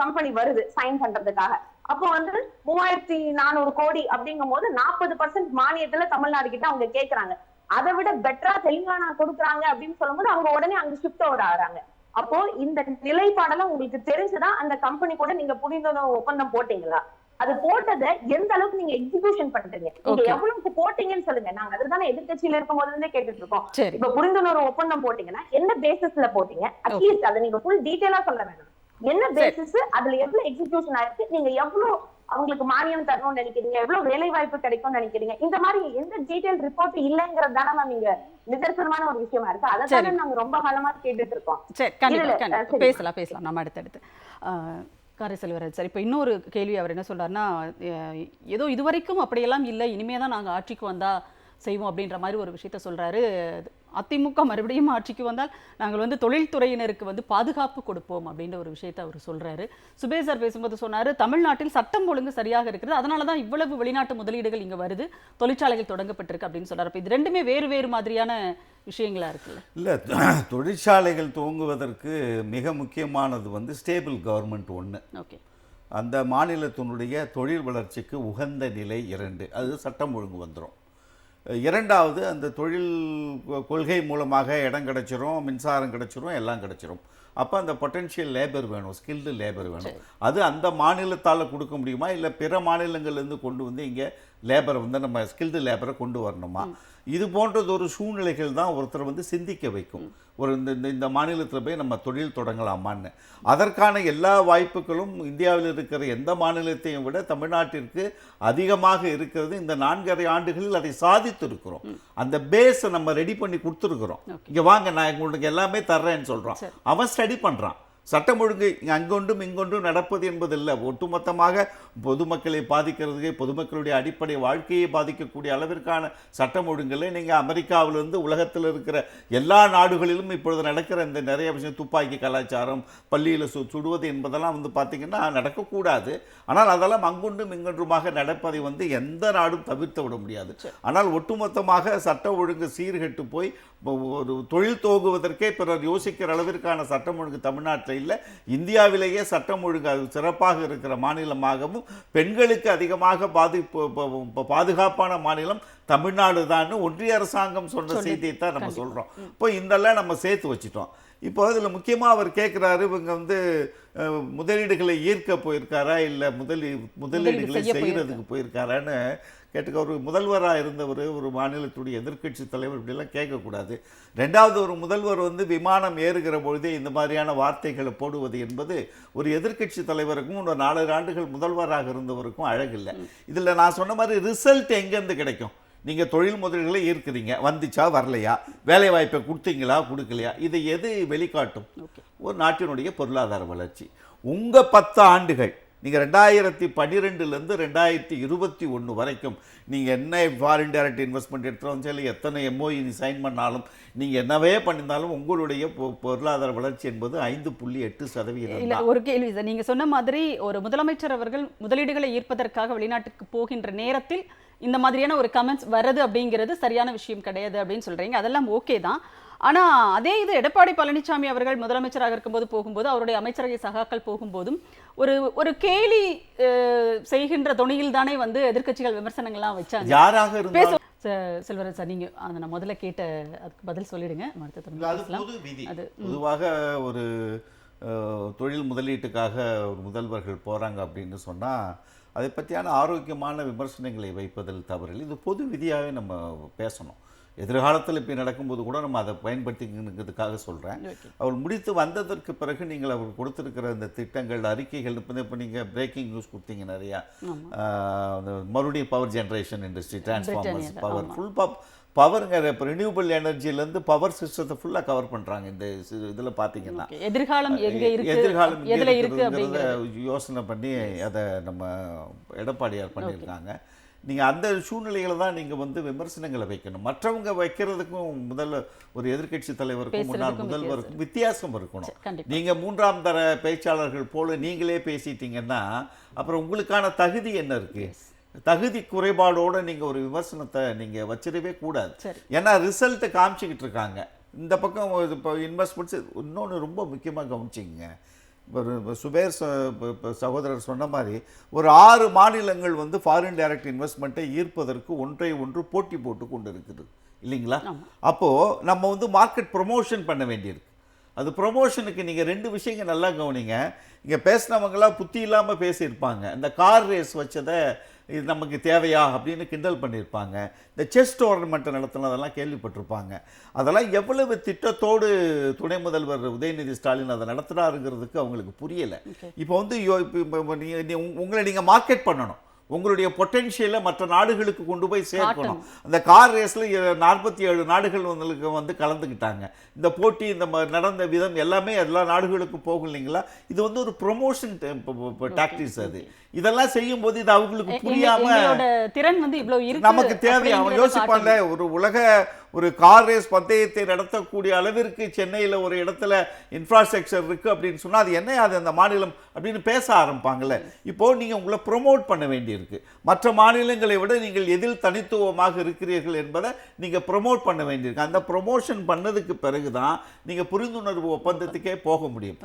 கம்பெனி வருது சைன் பண்றதுக்காக. அப்போ வந்து 3400 கோடி அப்படிங்கும் போது 40% மானியத்துல தமிழ்நாடு கிட்ட அவங்க கேக்குறாங்க. அதை விட பெட்டரா தெலுங்கானா கொடுக்குறாங்க அப்படின்னு சொல்லும் போது அவங்க உடனே அங்க ஷிஃப்ட் ஓவர் ஆறாங்க. அப்போ இந்த நிலைப்பாடெல்லாம் உங்களுக்கு தெரிஞ்சுதான் அந்த கம்பெனி கூட நீங்க புரிந்துணர்வு ஒப்பந்தம் போட்டீங்களா? அது போட்டதை எந்த அளவுக்கு நீங்க எக்ஸிகியூஷன் பண்றீங்க, நீங்க எவ்வளவுக்கு போட்டீங்கன்னு சொல்லுங்க. நாங்க அதுதானே எதிர்கட்சியில இருக்கும் போது இருந்தே கேட்டுட்டு இருக்கோம். இப்ப புரிந்துணர்வு ஒப்பந்தம் போட்டீங்கன்னா என்ன பேசிஸ்ல போட்டீங்க, அட்லீஸ்ட் அதை நீங்க ஃபுல் டீடைலா சொல்ல வேணும். என்ன பேசிஸ், அதுல எவ்வளவு எக்ஸிகியூஷன் ஆயிருக்கு, நீங்க எவ்வளவு அவங்களுக்கு மானியம் தரணும்னு நினைக்கிறீங்க, எவ்வளவு வேலை வாய்ப்பு கிடைக்கும்னு நினைக்கிறீங்க, இந்த மாதிரி எந்த டீடைல் ரிப்போர்ட் இல்லங்கிறது தானே மேம் இங்க நிதர்சனமான ஒரு விஷயமா இருக்கு. அதை நாங்க ரொம்ப காலமா கேட்டுட்டு இருக்கோம். பேசலாம் நம்ம அடுத்தடுத்து. காரை செல்வராஜ் சார், இப்போ இன்னொரு கேள்வி அவர் என்ன சொல்றாருன்னா, ஏதோ இதுவரைக்கும் அப்படியெல்லாம் இல்லை, இனிமே தான் நாங்கள் ஆட்சிக்கு வந்தா செய்வோம் அப்படின்ற மாதிரி ஒரு விஷயத்த சொல்றாரு. அதிமுக மறுபடியும் ஆட்சிக்கு வந்தால் நாங்கள் வந்து தொழில்துறையினருக்கு வந்து பாதுகாப்பு கொடுப்போம் அப்படின்ற ஒரு விஷயத்தை அவர் சொல்றாரு. சுபேஷ் சார் பேசும்போது சொன்னாரு, தமிழ்நாட்டில் சட்டம் ஒழுங்கு சரியாக இருக்கிறது, அதனால தான் இவ்வளவு வெளிநாட்டு முதலீடுகள் இங்க வருது, தொழிற்சாலைகள் தொடங்கப்பட்டிருக்கு அப்படின்னு சொல்றாரு. இப்போ இது ரெண்டுமே வேறு மாதிரியான விஷயங்களா இருக்குல்ல? இல்லை, தொழிற்சாலைகள் துவங்குவதற்கு மிக முக்கியமானது வந்து ஸ்டேபிள் கவர்மெண்ட் ஒன்று. ஓகே, அந்த மாநிலத்தினுடைய தொழில் வளர்ச்சிக்கு உகந்த நிலை 2, அது சட்டம் ஒழுங்கு வந்துடும். இரண்டாவது, அந்த தொழில் கொள்கை மூலமாக இடம் கிடைச்சிரும், மின்சாரம் கிடைச்சிரும், எல்லாம் கிடைச்சிரும். அப்போ அந்த பொட்டென்ஷியல் லேபர் வேணும், ஸ்கில்டு லேபர் வேணும். அது அந்த மாநிலத்தால் கொடுக்க முடியுமா, இல்லை பிற மாநிலங்கள்லேருந்து கொண்டு வந்து இங்கே லேபரை வந்து நம்ம ஸ்கில்டு லேபரை கொண்டு வரணுமா? இது போன்றது ஒரு சூழ்நிலைகள் தான் ஒருத்தர் வந்து சிந்திக்க வைக்கும். ஒரு இந்த மாநிலத்தில் போய் நம்ம தொழில் தொடங்கலாமான்னு. அதற்கான எல்லா வாய்ப்புகளும் இந்தியாவில் இருக்கிற எந்த மாநிலத்தையும் விட தமிழ்நாட்டிற்கு அதிகமாக இருக்கிறது. இந்த 4.5 ஆண்டுகளில் அதை சாதித்திருக்கிறோம். அந்த பேஸை நம்ம ரெடி பண்ணி கொடுத்துருக்குறோம். இங்கே வாங்க, நான் உங்களுக்கு எல்லாமே தர்றேன்னு சொல்கிறோம். அவன் ஸ்டடி பண்ணுறான். சட்டம் ஒழுங்கு அங்கொன்றும் இங்கொன்றும் நடப்பது என்பது இல்லை. ஒட்டுமொத்தமாக பொதுமக்களை பாதிக்கிறதுக்கு, பொதுமக்களுடைய அடிப்படை வாழ்க்கையை பாதிக்கக்கூடிய அளவிற்கான சட்டம் ஒழுங்குகளை நீங்கள் அமெரிக்காவிலிருந்து உலகத்தில் இருக்கிற எல்லா நாடுகளிலும் இப்பொழுது நடக்கிற இந்த நிறைய விஷயம், துப்பாக்கி கலாச்சாரம், பள்ளியில் சுடுவது என்பதெல்லாம் வந்து பார்த்திங்கன்னா நடக்கக்கூடாது. ஆனால் அதெல்லாம் அங்கொன்றும் இங்கொன்றுமாக நடப்பதை வந்து எந்த நாடும் தவிர்த்து விட முடியாது. ஆனால் ஒட்டுமொத்தமாக சட்ட ஒழுங்கு சீர்கெட்டு போய் ஒரு தொழில் துவங்குவதற்கே பிறர் யோசிக்கிற அளவிற்கான சட்டம் ஒழுங்கு தமிழ்நாட்டில் மாநிலம் இல்லை, இந்தியாவிலேயே சட்டம் ஒழுங்கு சிறப்பாக இருக்கிற மாநிலமாகவும் பெண்களுக்கு அதிகமாக பாதுகாப்பான மாநிலம் தமிழ்நாடு தான் ஒன்றிய அரசாங்கம் சொன்ன செய்தியை தான் நம்ம சொல்கிறோம். இப்போ இதெல்லாம் நம்ம சேர்த்து வச்சுட்டோம். இப்போ இதில் முக்கியமாக அவர் கேட்குறாரு, இவங்க வந்து முதலீடுகளை ஈர்க்க போயிருக்காரா இல்லை முதலீடுகளை செய்கிறதுக்கு போயிருக்காரான்னு கேட்டுக்க. ஒரு முதல்வராக இருந்தவர், ஒரு மாநிலத்துடைய எதிர்க்கட்சி தலைவர், இப்படிலாம் கேட்கக்கூடாது. ரெண்டாவது, ஒரு முதல்வர் வந்து விமானம் ஏறுகிற பொழுதே இந்த மாதிரியான வார்த்தைகளை போடுவது என்பது ஒரு எதிர்க்கட்சி தலைவருக்கும் ஒரு 4 ஆண்டுகள் முதல்வராக இருந்தவருக்கும் அழகில்லை. இதில் நான் சொன்ன மாதிரி ரிசல்ட் எங்கேருந்து கிடைக்கும்? நீங்கள் தொழில் முதலீடுகளை ஈர்க்கிறீங்க, வந்துச்சா வரலையா, வேலை வாய்ப்பை கொடுத்தீங்களா கொடுக்கலையா, இதை எது வெளிக்காட்டும்? ஒரு நாட்டினுடைய பொருளாதார வளர்ச்சி. உங்கள் 10 ஆண்டுகள் நீங்கள் 2012லேருந்து 2021 வரைக்கும் நீங்கள் என்ன ஃபாரின் டைரக்ட் இன்வெஸ்ட்மெண்ட் எடுத்துகிட்டு சொல்லி எத்தனை எம்ஓஇ சைன் பண்ணாலும் நீங்கள் என்னவே பண்ணியிருந்தாலும் உங்களுடைய பொருளாதார வளர்ச்சி என்பது 5.8%. இல்லை, ஒரு கேள்வி சார். நீங்கள் சொன்ன மாதிரி ஒரு முதலமைச்சர் அவர்கள் முதலீடுகளை ஈர்ப்பதற்காக வெளிநாட்டுக்கு போகின்ற நேரத்தில் இந்த மாதிரியான ஒரு கமெண்ட்ஸ் வருது அப்படிங்கிறது சரியான விஷயம் கிடையாது அப்படின்னு சொல்கிறீங்க. அதெல்லாம் ஓகே தான். ஆனால் அதே இது எடப்பாடி பழனிசாமி அவர்கள் முதலமைச்சராக இருக்கும்போது போகும்போது, அவருடைய அமைச்சரவை சகாக்கள் போகும்போதும் ஒரு கேலி செய்கின்ற தொனியில் தானே வந்து எதிர்க்கட்சிகள் விமர்சனங்கள்லாம் வச்சாங்க. யாராக இருந்தாலும் செல்வராஜ் சார், நீங்கள் அதை நான் முதல்ல கேட்ட அதுக்கு பதில் சொல்லிடுங்க. அது பொதுவாக ஒரு தொழில் முதலீட்டுக்காக ஒரு முதல்வர்கள் போகிறாங்க அப்படின்னு சொன்னால் அதை பற்றியான ஆரோக்கியமான விமர்சனங்களை வைப்பதில் தவறில்லை. இது பொது விதியாகவே நம்ம பேசணும். எதிர்காலத்தில் இப்போ நடக்கும்போது கூட நம்ம அதை பயன்படுத்திக்கிறதுக்காக சொல்கிறேன். அவர் முடித்து வந்ததற்கு பிறகு நீங்கள் அவர் கொடுத்துருக்கிற இந்த திட்டங்கள், அறிக்கைகள், இப்போ நீங்கள் பிரேக்கிங் நியூஸ் கொடுத்தீங்க நிறையா. மறுபடியும் power generation industry, transformers, power, full பவருங்க. இப்போ ரினியூபிள் எனர்ஜிலேருந்து பவர் சிஸ்டத்தை ஃபுல்லாக கவர் பண்ணுறாங்க. இந்த இதில் பார்த்தீங்கன்னா எதிர்காலம் எதிர்காலம் யோசனை பண்ணி அதை நம்ம எடப்பாடியார் பண்ணியிருக்காங்க. நீங்கள் அந்த சூழ்நிலைகளை தான் நீங்கள் வந்து விமர்சனங்களை வைக்கணும். மற்றவங்க வைக்கிறதுக்கும் ஒரு எதிர்க்கட்சி தலைவருக்கும் முன்னாள் முதல்வருக்கும் வித்தியாசம் இருக்கணும். நீங்கள் 3ஆம் தர பேச்சாளர்கள் போல நீங்களே பேசிட்டீங்கன்னா அப்புறம் உங்களுக்கான தகுதி என்ன இருக்கு? தகுதி குறைபாடோடு நீங்கள் ஒரு விமர்சனத்தை நீங்கள் வச்சிடவே கூடாது. ஏன்னா ரிசல்ட்டை காமிச்சிக்கிட்டு இருக்காங்க. இந்த பக்கம் இப்போ இன்வெஸ்ட்மெண்ட்ஸ் இன்னொன்று ரொம்ப முக்கியமாக கவனிச்சிங்க. ஒரு சுபேர் சகோதரர் சொன்ன மாதிரி ஒரு 6 மாநிலங்கள் வந்து ஃபாரின் டைரக்ட் இன்வெஸ்ட்மெண்ட்டை ஈர்ப்பதற்கு ஒன்று போட்டி போட்டு கொண்டு இருக்குது இல்லைங்களா? அப்போது நம்ம வந்து மார்க்கெட் ப்ரொமோஷன் பண்ண வேண்டியிருக்கு. அது ப்ரொமோஷனுக்கு நீங்கள் 2 விஷயங்கள் நல்லா கவனிங்க. இங்கே பேசினவங்களாம் புத்தி இல்லாமல் பேசியிருப்பாங்க. இந்த கார் ரேஸ் வச்சதை இது நமக்கு தேவையா அப்படின்னு கிண்டல் பண்ணியிருப்பாங்க. இந்த செஸ் டோர்னமெண்ட்டை நடத்தினதெல்லாம் கேள்விப்பட்டிருப்பாங்க. அதெல்லாம் எவ்வளவு திட்டத்தோடு துணை முதல்வர் உதயநிதி ஸ்டாலின் அதை நடத்துகிறாருங்கிறதுக்கு அவங்களுக்கு புரியலை. இப்போ வந்து உங்களை நீங்கள் மார்க்கெட் பண்ணணும். உங்களுடைய பொட்டென்ஷியலை மற்ற நாடுகளுக்கு கொண்டு போய் சேர்க்கணும். அந்த கார் ரேஸில் 47 நாடுகள் வந்து கலந்துக்கிட்டாங்க. இந்த போட்டி இந்த நடந்த விதம் எல்லாமே எல்லா நாடுகளுக்கும் போகும் இல்லைங்களா? இது வந்து ஒரு ப்ரொமோஷன் டாக்டிக்ஸ். அது இதெல்லாம் செய்யும் போது இது அவங்களுக்கு புரியாம திறன் வந்து இவ்வளவு இருக்கு, நமக்கு தேவை. அவன் யோசிப்பான்ல, ஒரு கார் ரேஸ் பந்தயத்தை நடத்தக்கூடிய அளவிற்கு சென்னையில் ஒரு இடத்துல இன்ஃப்ராஸ்ட்ரக்சர் இருக்கு அப்படின்னு சொன்னா அது என்ன, அது அந்த மாநிலம் அப்படின்னு பேச ஆரம்பிப்பாங்கல்ல. இப்போ நீங்க உங்களை ப்ரொமோட் பண்ண வேண்டியிருக்கு. மற்ற மாநிலங்களை விட நீங்கள் எதில் தனித்துவமாக இருக்கிறீர்கள் என்பதை நீங்க ப்ரொமோட் பண்ண வேண்டியிருக்கு. அந்த ப்ரொமோஷன் பண்ணதுக்கு பிறகுதான் நீங்க புரிந்துணர்வு ஒப்பந்தத்துக்கே போக முடியும்.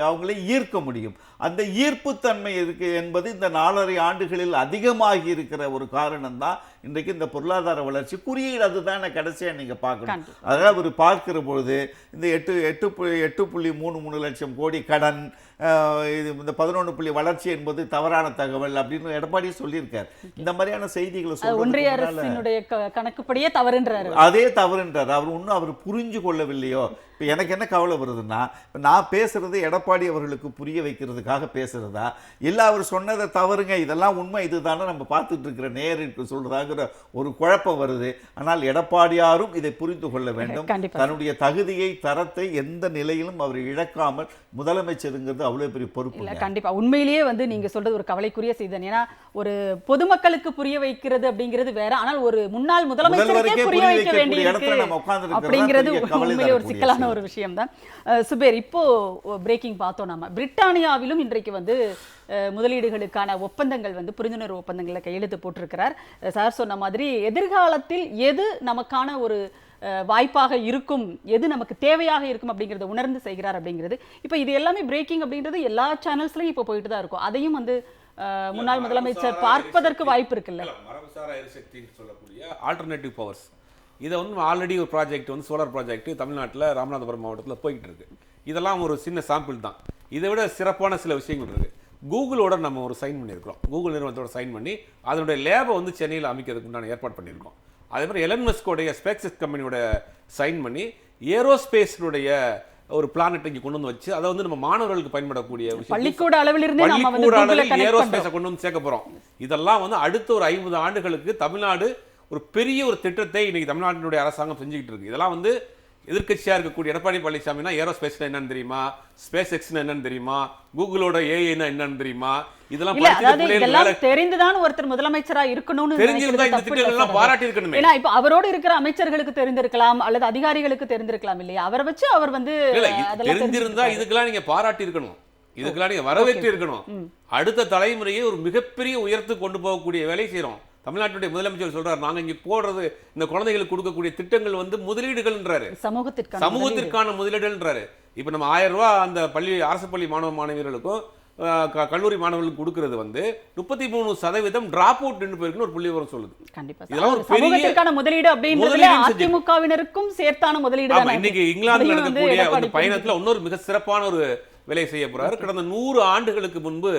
அவங்களை ஈர்க்க முடியும். அந்த ஈர்ப்புத்தன்மை இருக்கு என்பது இந்த 4.5 ஆண்டுகளில் அதிகமாகி இருக்கிற ஒரு காரணம் தான் இன்றைக்கு இந்த பொருளாதார வளர்ச்சி குறியீடு. அதுதான் கடைசியா நீங்க பார்க்கணும். அதனால ஒரு பார்க்கிற பொழுது இந்த 8.33 லட்சம் கோடி கடன், இது இந்த 11 வளர்ச்சி என்பது தவறான தகவல் அப்படின்னு எடப்பாடி சொல்லியிருக்காரு. இந்த மாதிரியான செய்திகளை ஒன்றிய அரசினுடைய கணக்குப்படியே தவறுன்றாரு. அதே தவறுன்றார். அவர் புரிஞ்சு கொள்ளவில்லையோ? இப்போ எனக்கு என்ன கவலை வருதுன்னா, இப்போ நான் பேசுறது எடப்பாடி அவர்களுக்கு புரிய வைக்கிறதுக்காக பேசுறதா இல்லை அவர் சொன்னதை தவறுங்க இதெல்லாம் உண்மை இதுதானே நம்ம பார்த்துட்டு இருக்கிற நேருக்கு சொல்றதாங்கிற ஒரு குழப்பம் வருது. ஆனால் எடப்பாடியாரும் இதை புரிந்து கொள்ள வேண்டும். தன்னுடைய தகுதியை தரத்தை எந்த நிலையிலும் அவர் இழக்காமல் முதலமைச்சருங்கிறது அவ்வளவு பெரிய பொறுப்பு இல்லை. கண்டிப்பா உண்மையிலேயே வந்து நீங்க சொல்றது ஒரு கவலைக்குரிய செய்தி. ஏன்னா ஒரு பொதுமக்களுக்கு புரிய வைக்கிறது அப்படிங்கிறது வேற, ஆனால் ஒரு முன்னாள் முதலமைச்சருக்கே புரிய வைக்க வேண்டியிருக்கு அப்படிங்கிறது உண்மையிலே ஒரு சிக்கலான ஒரு விஷயம் தான். சுபேர், இப்போ பிரேக்கிங் பார்த்தோம். நாம பிரிட்டானியாவிலும் இன்றைக்கு வந்து முதலீடுகளுக்கான ஒப்பந்தங்கள் வந்து புரிந்துணர்வு ஒப்பந்தங்களை கையெழுத்து போட்டிருக்கிறார். சார் சொன்ன மாதிரி எதிர்காலத்தில் எது நமக்கான ஒரு வாய்ப்பாக இருக்கும், எது நமக்கு தேவையாக இருக்கும் அப்படிங்கிறத உணர்ந்து செய்கிறார் அப்படிங்கிறது. இப்போ இது எல்லாமே பிரேக்கிங் அப்படின்றது எல்லா சேனல்ஸ்லையும் இப்போ போயிட்டு தான் இருக்கும். அதையும் வந்து முன்னாள் முதலமைச்சர் பார்ப்பதற்கு வாய்ப்பு இருக்குல்ல. மரபுசாரா எரிசக்தின்னு சொல்லக்கூடிய ஆல்டர்னேட்டிவ் பவர்ஸ், இதை வந்து ஆல்ரெடி ஒரு ப்ராஜெக்ட் வந்து சோலார் ப்ராஜெக்ட் தமிழ்நாட்டில் ராமநாதபுரம் மாவட்டத்தில் போய்கிட்டு இருக்கு. இதெல்லாம் ஒரு சின்ன சாம்பிள் தான். இதை விட சிறப்பான சில விஷயங்கள் இருக்குது. கூகுளோட நம்ம ஒரு சைன் பண்ணியிருக்கிறோம். கூகுள் நிறுவனத்தோட சைன் பண்ணி அதனுடைய லேபை வந்து சென்னையில் அமைக்கிறதுக்கு உண்டான ஏற்பாடு பண்ணியிருக்கோம். அதே மாதிரி எலன் மஸ்கோடைய ஸ்பேஸ் கம்பெனியோட சைன் பண்ணி ஏரோஸ்பேஸினுடைய ஒரு பிளானட் இங்கே கொண்டு வந்து வச்சு அதை வந்து நம்ம மாணவர்களுக்கு பயன்படக்கூடிய பள்ளிக்கூட அளவிலிருந்தே நம்ம வந்து ஏரோஸ்பேஸை கொண்டு வந்து சேர்க்க போறோம். இதெல்லாம் வந்து அடுத்த ஒரு 50 ஆண்டுகளுக்கு தமிழ்நாடு ஒரு பெரிய ஒரு திட்டத்தை இன்னைக்கு தமிழ்நாட்டினுடைய அரசாங்கம் செஞ்சுக்கிட்டு இருக்கு. இதெல்லாம் வந்து எதிர்க்கட்சியா இருக்கக்கூடிய எடப்பாடி பழனிசாமினா ஏரோஸ்பேஸ்னா என்னன்னு தெரியுமா, ஸ்பேஸ் எக்ஸ்னா என்னன்னு தெரியுமா, கூகுளோட ஏஐனா என்னன்னு தெரியுமா, இதெல்லாம் தெரிந்துதான் ஒருத்தர் முதலமைச்சரா இருக்கணும்னு தெரிஞ்சிருந்தா இந்த திட்டங்கள்லாம் பாராட்டி இருக்கணுமே. ஏன்னா இப்ப அவரோடு இருக்கிற அமைச்சர்களுக்கு தெரிந்திருக்கலாம் அல்லது அதிகாரிகளுக்கு தெரிந்திருக்கலாம் இல்லையா, அவரை வச்சு அவர் வந்து தெரிஞ்சிருந்தா இதுக்கெல்லாம் நீங்க பாராட்டி இருக்கணும், இதுக்கெல்லாம் நீங்க வரவேற்று இருக்கணும். அடுத்த தலைமுறையை ஒரு மிகப்பெரிய உயர்த்து கொண்டு போகக்கூடிய வேலை செய்யறோம். தமிழ்நாட்டுடைய முதலமைச்சர் சொல்றாரு, நாங்க இங்க போடுறது இந்த குழந்தைகளுக்கு கொடுக்கக்கூடிய திட்டங்கள் வந்து முதலீடுகள்ன்றாரு, சமூகத்திற்கான முதலீடுன்றாரு. இப்ப நம்ம 1000 ரூபாய் அந்த பள்ளி அரசு பள்ளி மாணவ மாணவியர்களுக்கும் கல்லூரி மாணவர்களுக்கு கொடுக்கிறது வந்து 33% டிராப் அவுட் நின்று போயிருக்குன்னு ஒரு புள்ளி விவரம் சொல்லுது. இதெல்லாம் ஒரு பெரிய முதலீடு அப்படின்றதுல அதிமுகவினருக்கும் சேர்த்தான முதலீடு தான். இன்னைக்கு இங்கிலாந்துல நடக்கக்கூடிய அந்த பயணத்துல இன்னொரு மிக சிறப்பான ஒரு வேலை செய்ய போறாரு. கடந்த 100 ஆண்டுகளுக்கு முன்பு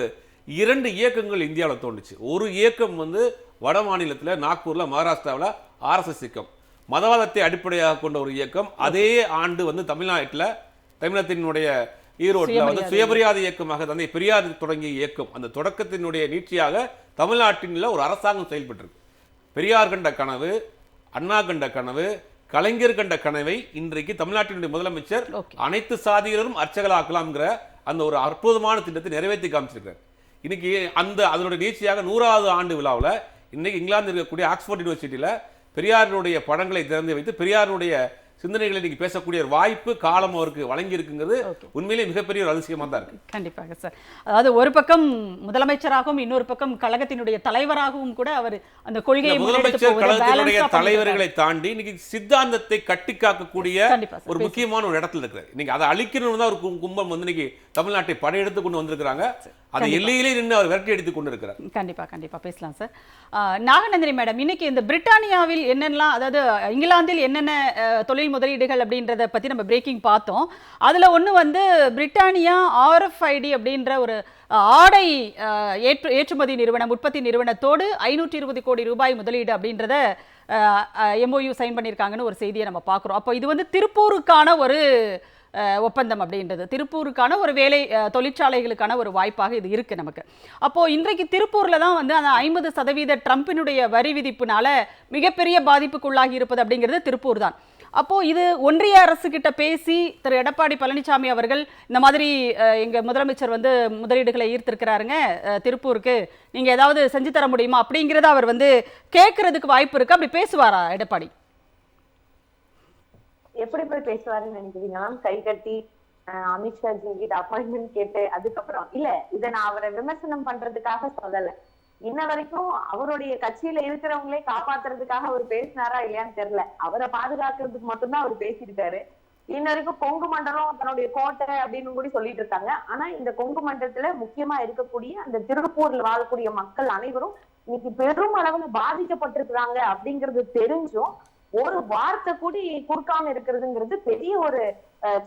2 இயக்கங்கள் இந்தியாவில் தோன்றுச்சு. ஒரு இயக்கம் வந்து வட மாநிலத்தில் நாக்பூர்ல மகாராஷ்டிராவில் ஆர்எஸ்எஸ் இயக்கம், மதவாதத்தை அடிப்படையாக கொண்ட ஒரு இயக்கம். அதே ஆண்டு வந்து தமிழகத்தினுடைய ஈரோட்டில் வந்து சுயமரியாதை இயக்கமாக தந்தை பெரியார் தொடங்கிய இயக்கம். அந்த தொடக்கத்தினுடைய நீட்சியாக தமிழ்நாட்டில் ஒரு அரசாங்கம் செயல்பட்டிருக்கு. பெரியார் கண்ட கனவு, அண்ணா கண்ட கனவு, கலைஞர் கண்ட கனவை இன்றைக்கு தமிழ்நாட்டினுடைய முதலமைச்சர் அனைத்து சாதியினரும் அர்ச்சகலாக்கலாம்ங்கிற அந்த ஒரு அற்புதமான திட்டத்தை நிறைவேற்றி காமிச்சிருக்காரு. இன்னைக்கு அதனுடைய நீட்சியாக 100வது ஆண்டு விழாவில் இன்னைக்கு இங்கிலாந்து இருக்கக்கூடிய ஆக்ஸ்போர்ட் யூனிவர்சிட்டியில் பெரியாருடைய படங்களை திறந்து வைத்து பெரியாருடைய சிந்தனைகளை இன்னைக்கு பேசக்கூடிய ஒரு வாய்ப்பு காலம் அவருக்கு வழங்கி இருக்குங்கிறது உண்மையிலே மிகப்பெரிய ஒரு அதிசயமா தான் இருக்கு. கண்டிப்பாக சார். அதாவது ஒரு பக்கம் முதலமைச்சராகவும் இன்னொரு பக்கம் கழகத்தினுடைய தலைவராகவும் கூட அவர் அந்த கொள்கையை முதலமைச்சர் கழகத்தினுடைய தலைவர்களை தாண்டி இன்னைக்கு சித்தாந்தத்தை கட்டி காக்கக்கூடிய ஒரு முக்கியமான ஒரு இடத்துல இருக்கிறார். இன்னைக்கு அதை அழிக்கணும்னு தான் ஒரு கும்பம் வந்து இன்னைக்கு தமிழ்நாட்டை படையெடுத்து கொண்டு வந்திருக்கிறாங்க. அதை எல்லையிலே நின்று அவர் விரட்டி எடுத்து கொண்டு இருக்கிறார். கண்டிப்பா பேசலாம் சார். நாகநந்தினி மேடம், இன்னைக்கு இந்த பிரிட்டானியாவில் என்னென்னலாம், அதாவது இங்கிலாந்தில் என்னென்ன தொழில் முதலீடுகள் அப்படின்றத பத்தி நம்ம பிரேக்கிங் பார்த்தோம். அதுல ஒண்ணு வந்து பிரிட்டானியா RFID அப்படின்ற ஒரு ஆடை ஏற்றுமதி நிறுவனம், உற்பத்தி நிறுவனத்தோடு 520 கோடி ரூபாய் முதலீடு அப்படின்றத MOU சைன் பண்ணியிருக்காங்கன்னு ஒரு செய்தியை நம்ம பார்க்குறோம். அப்போ இது வந்து திருப்பூருக்கான ஒரு ஒப்பந்தம் அப்படின்றது, திருப்பூருக்கான ஒரு வேலை தொழிற்சாலைகளுக்கான ஒரு வாய்ப்பாக இது இருக்கு நமக்கு. அப்போ இன்றைக்கு திருப்பூர்ல தான் வந்து அந்த 50% ட்ரம்பினுடைய வரி விதிப்புனால மிகப்பெரிய பாதிப்புக்குள்ளாகி இருப்பது அப்படிங்கிறது திருப்பூர் தான். அப்போ இது ஒன்றிய அரசு கிட்ட பேசி திரு எடப்பாடி பழனிசாமி அவர்கள் இந்த மாதிரி எங்க முதலமைச்சர் வந்து முதலீடுகளை ஈர்த்திருக்கிறாருங்க திருப்பூருக்கு, நீங்க ஏதாவது செஞ்சு தர முடியுமா அப்படிங்கிறத அவர் வந்து கேட்கறதுக்கு வாய்ப்பு இருக்கு. அப்படி பேசுவாரா எடப்பாடி? எப்படி போய் பேசுவாருன்னு நினைக்கிறீங்க மேம்? கை கட்டி அமித்ஷா ஜி கிட்ட அப்பாயின்மெண்ட் கேட்டு அதுக்கப்புறம் இல்ல, இதை நான் அவரை விமர்சனம் பண்றதுக்காக சொல்லல. இன்ன வரைக்கும் அவருடைய கட்சியில இருக்கிறவங்களே காப்பாத்துறதுக்காக அவர் பேசினாரா இல்லையான்னு தெரியல. அவரை பாதுகாக்கிறதுக்கு மட்டும்தான் அவர் பேசியிருக்காரு. இன்ன வரைக்கும் கொங்கு மண்டலம் தன்னுடைய கோட்டை அப்படின்னு கூட சொல்லிட்டு இருக்காங்க. ஆனா இந்த கொங்கு மண்டலத்துல முக்கியமா இருக்கக்கூடிய அந்த திருப்பூர்ல வாழக்கூடிய மக்கள் அனைவரும் இன்னைக்கு பெரும் அளவுல பாதிக்கப்பட்டிருக்கிறாங்க அப்படிங்கிறது தெரிஞ்சும் ஒரு வார்த்தை கூடி கொடுக்காம இருக்கிறதுங்கிறது பெரிய ஒரு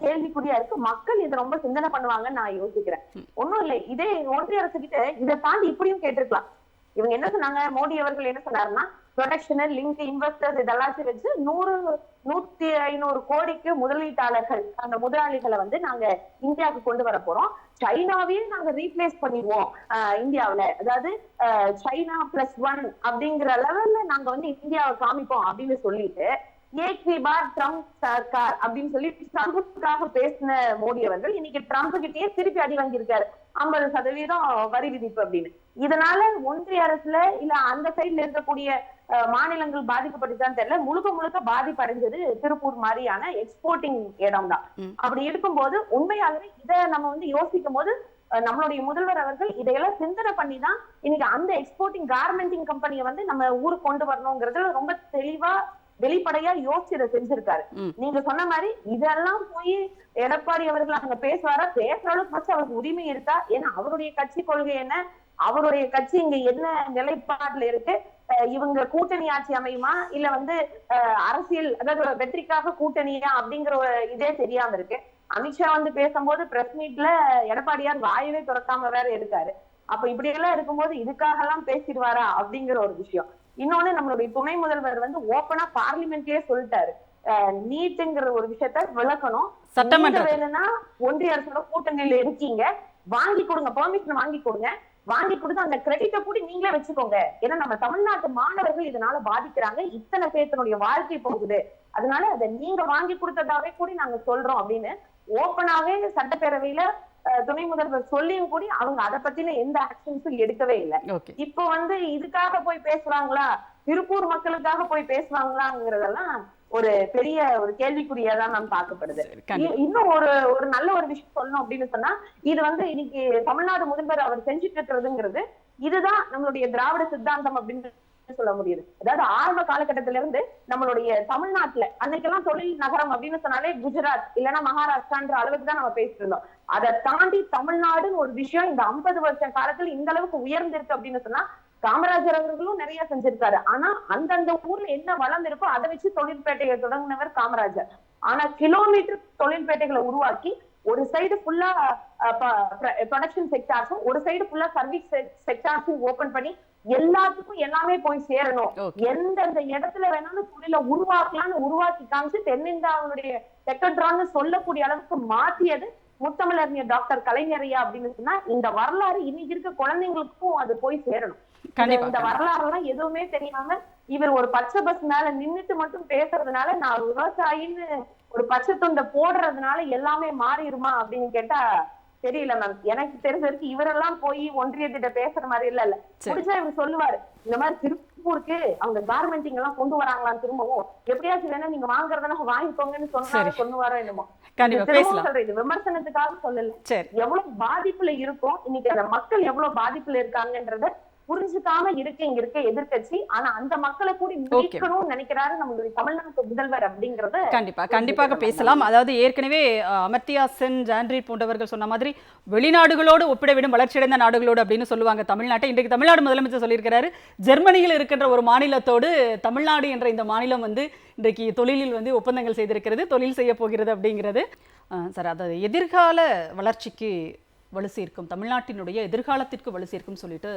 கேள்விக்குறியா இருக்கு. மக்கள் இதை ரொம்ப சிந்தனை பண்ணுவாங்கன்னு நான் யோசிக்கிறேன். ஒண்ணும் இல்லை, இதே ஒன்றிய அரசு கிட்ட இதை தாண்டி இப்படியும் கேட்டிருக்கலாம். இவங்க என்ன சொன்னாங்க, மோடி அவர்கள் என்ன சொன்னாருன்னா ப்ரொடக்ஷனல் லிங்க் இன்வெஸ்டர்ஸ் இதெல்லாம் வச்சு 100-150 கோடிக்கு முதலீட்டாளர்கள் அந்த முதலாளிகளை வந்து நாங்க இந்தியாவுக்கு கொண்டு வர போறோம், சைனாவையே நாங்க ரீப்ளேஸ் பண்ணிடுவோம் இந்தியாவில, அதாவது சைனா +1 அப்படிங்கிற லெவல்ல நாங்க வந்து இந்தியாவை காமிப்போம் அப்படின்னு சொல்லிட்டு ஏக் பார் ட்ரம்ப் சர்க்கார் அப்படின்னு சொல்லி ட்ரம்புக்காக பேசின மோடி அவர்கள் இன்னைக்கு ட்ரம்ப் கிட்டயே திருப்பி அடி வாங்கியிருக்காரு 50% வரி விதிப்பு அப்படின்னு. இதனால ஒன்றிய அரசுல இல்ல அந்த சைட்ல இருக்கக்கூடிய மாநிலங்கள் பாதிக்கப்பட்டுதான் தெரியல, முழுக்க பாதிப்படைஞ்சது திருப்பூர் மாதிரியான எக்ஸ்போர்ட்டிங் இடம் தான். அப்படி இருக்கும்போது உண்மையாகவே இதை நம்ம வந்து யோசிக்கும் போது நம்மளுடைய முதல்வர் அவர்கள் இதையெல்லாம் சிந்தனை பண்ணிதான் இன்னைக்கு அந்த எக்ஸ்போர்ட்டிங் கார்மெண்டிங் கம்பெனியை வந்து நம்ம ஊருக்கு கொண்டு வரணுங்கிறதுல ரொம்ப தெளிவா வெளிப்படையா யோசிச்சு இதை செஞ்சிருக்காரு. நீங்க சொன்ன மாதிரி இதெல்லாம் போய் எடப்பாடி அவர்கள் அங்க பேசுவாரா? பேசுற அளவுக்கு ஃபர்ஸ்ட் அவருக்கு உரிமை இருக்கா? ஏன்னா அவருடைய கட்சி கொள்கை என்ன, அவருடைய கட்சி இங்க என்ன நிலைப்பாடுல இருக்கு, இவங்க கூட்டணி ஆட்சி அமையுமா இல்ல அரசியல் அதாவது வெற்றிக்காக கூட்டணியா அப்படிங்கிற ஒரு இதே தெரியாம இருக்கு. அமித்ஷா பேசும்போது பிரஸ் மீட்ல எடப்பாடியார் வாயவே திறக்காம வேற இருக்காரு. அப்ப இப்படி எல்லாம் இருக்கும்போது இதுக்காக எல்லாம் பேசிடுவாரா அப்படிங்கிற ஒரு விஷயம். இன்னொன்னு நம்மளுடைய துணை முதல்வர் ஓப்பனா பார்லிமெண்ட்லயே சொல்லிட்டாரு, நீட்டுங்கிற ஒரு விஷயத்த விளக்கணும். சட்டமன்றம் வேணும்னா ஒன்றிய அரசோட கூட்டணியில இருக்கீங்க, வாங்கி கொடுங்க, பெர்மிஷன் வாங்கி கொடுங்க, வாங்கி கொடுத்து அந்த கிரெடிட்டை கூட நீங்களே வச்சுக்கோங்க. ஏன்னா நம்ம தமிழ்நாட்டு மாணவர்கள் இதனால பாதிக்கிறாங்க, இத்தனை பேர்த்தனுடைய வாழ்க்கை போகுது, அதனால அதை நீங்க வாங்கி கொடுத்ததாவே கூட நாங்க சொல்றோம் அப்படின்னு ஓப்பனாவே சட்டப்பேரவையில துணை முதல்வர் சொல்லியும் கூட அவங்க அதை பத்தின எந்த ஆக்ஷன்ஸும் எடுக்கவே இல்லை. இப்போ இதுக்காக போய் பேசுறாங்களா, திருப்பூர் மக்களுக்காக போய் பேசுவாங்களாங்கிறதெல்லாம் ஒரு பெரிய ஒரு கேள்விக்குறியாதான் நான் பார்க்கப்படுது. இன்னும் ஒரு நல்ல ஒரு விஷயம் சொல்லணும் அப்படின்னு சொன்னா, இது இன்னைக்கு தமிழ்நாடு முதல்வர் அவர் செஞ்சுட்டு இருக்கிறதுங்கிறது இதுதான் நம்மளுடைய திராவிட சித்தாந்தம் அப்படின்னு சொல்ல முடியுது. அதாவது ஆரம்ப காலகட்டத்தில இருந்து நம்மளுடைய தமிழ்நாட்டுல அன்னைக்கெல்லாம் தொழில் நகரம் அப்படின்னு சொன்னாலே குஜராத் இல்லைன்னா மகாராஷ்டிரான்ற அளவுக்கு தான் நம்ம பேசிட்டு இருந்தோம். அதை தாண்டி தமிழ்நாடுன்னு ஒரு விஷயம் இந்த 50 வருஷ காலத்துல இந்த அளவுக்கு உயர்ந்திருக்கு அப்படின்னு சொன்னா காமராஜர் அவர்களும் நிறைய செஞ்சிருக்காரு. ஆனா அந்தந்த ஊர்ல என்ன வளம் இருக்கோ அதை வச்சு தொழிற்பேட்டையை தொடங்கினவர் காமராஜர். ஆனா கிலோமீட்டர் தொழிற்பேட்டைகளை உருவாக்கி ஒரு சைடு ஃபுல்லா ப்ரொடக்ஷன் செக்டார்ஸும் ஒரு சைடு ஃபுல்லா சர்வீஸ் செக்டார்ஸும் ஓபன் பண்ணி எல்லாத்துக்கும் எல்லாமே போய் சேரணும், எந்தெந்த இடத்துல வேணாலும் தொழில உருவாக்கலாம்னு உருவாக்கி காமிச்சு தென்னிந்தியாவுடைய டெக்கட்ரான்னு சொல்லக்கூடிய அளவுக்கு மாற்றியது முத்தமிழறிஞர் டாக்டர் கலைஞரையா அப்படின்னு சொன்னா இந்த வரலாறு இன்னைக்கு இருக்க குழந்தைங்களுக்கும் அது போய் சேரணும். இந்த வரலாறு எல்லாம் எதுவுமே தெரியாம இவர் ஒரு பச்சை பஸ் மேல நின்னுட்டு மட்டும் பேசுறதுனால, நான் விவசாயின்னு ஒரு பச்சை துண்டை போடுறதுனால எல்லாமே மாறிடுமா அப்படின்னு கேட்டா தெரியல மேம். எனக்கு தெரிஞ்ச வரைக்கும் இவரெல்லாம் போய் ஒன்றியத்திட்ட பேசுற மாதிரி இல்ல. முடிச்சா இவர் சொல்லுவாரு, இந்த மாதிரி திருப்பூருக்கு அவங்க கார்மெண்டிங் எல்லாம் கொண்டு வராங்களான்னு திரும்பவும் எப்படியாச்சும் வேணா நீங்க வாங்குறதுனா வாங்கிக்கோங்கன்னு சொல்லுவாரோ என்னமோ. இது விமர்சனத்துக்காக சொல்லல, எவ்வளவு பாதிப்புல இருக்கும் இன்னைக்கு அந்த மக்கள் எவ்வளவு பாதிப்புல இருக்காங்கன்றத புரிஞ்சுக்காம இங்க இருக்க எதிர்கட்சி. ஆனா அந்த மக்களை கூட மீட்கணும்னு நினைக்கிறாரு நம்மளுடைய தமிழ்நாட்டு முதல்வர் அப்படிங்கறத கண்டிப்பாக பேசலாம். அதாவது ஏற்கனவே அமர்த்தியா சென், ஜான்ரி போன்றவர்கள் சொன்ன மாதிரி வெளிநாடுகளோடு ஒப்பிடவிடும் வளர்ச்சியடைந்த நாடுகளோடு அப்படின்னு சொல்லுவாங்க தமிழ்நாட்டை. இன்றைக்கு தமிழ்நாடு முதலமைச்சர் சொல்லியிருக்கிறாரு, ஜெர்மனியில் இருக்கின்ற ஒரு மாநிலத்தோடு தமிழ்நாடு என்ற இந்த மாநிலம் இன்றைக்கு தொழிலில் ஒப்பந்தங்கள் செய்திருக்கிறது, தொழில் செய்ய போகிறது அப்படிங்கிறது. சார், அதாவது எதிர்கால வளர்ச்சிக்கு வலு சேர்க்கும், தமிழ்நாட்டினுடைய எதிர்காலத்திற்கு வலு சேர்க்கும் சொல்லிட்டு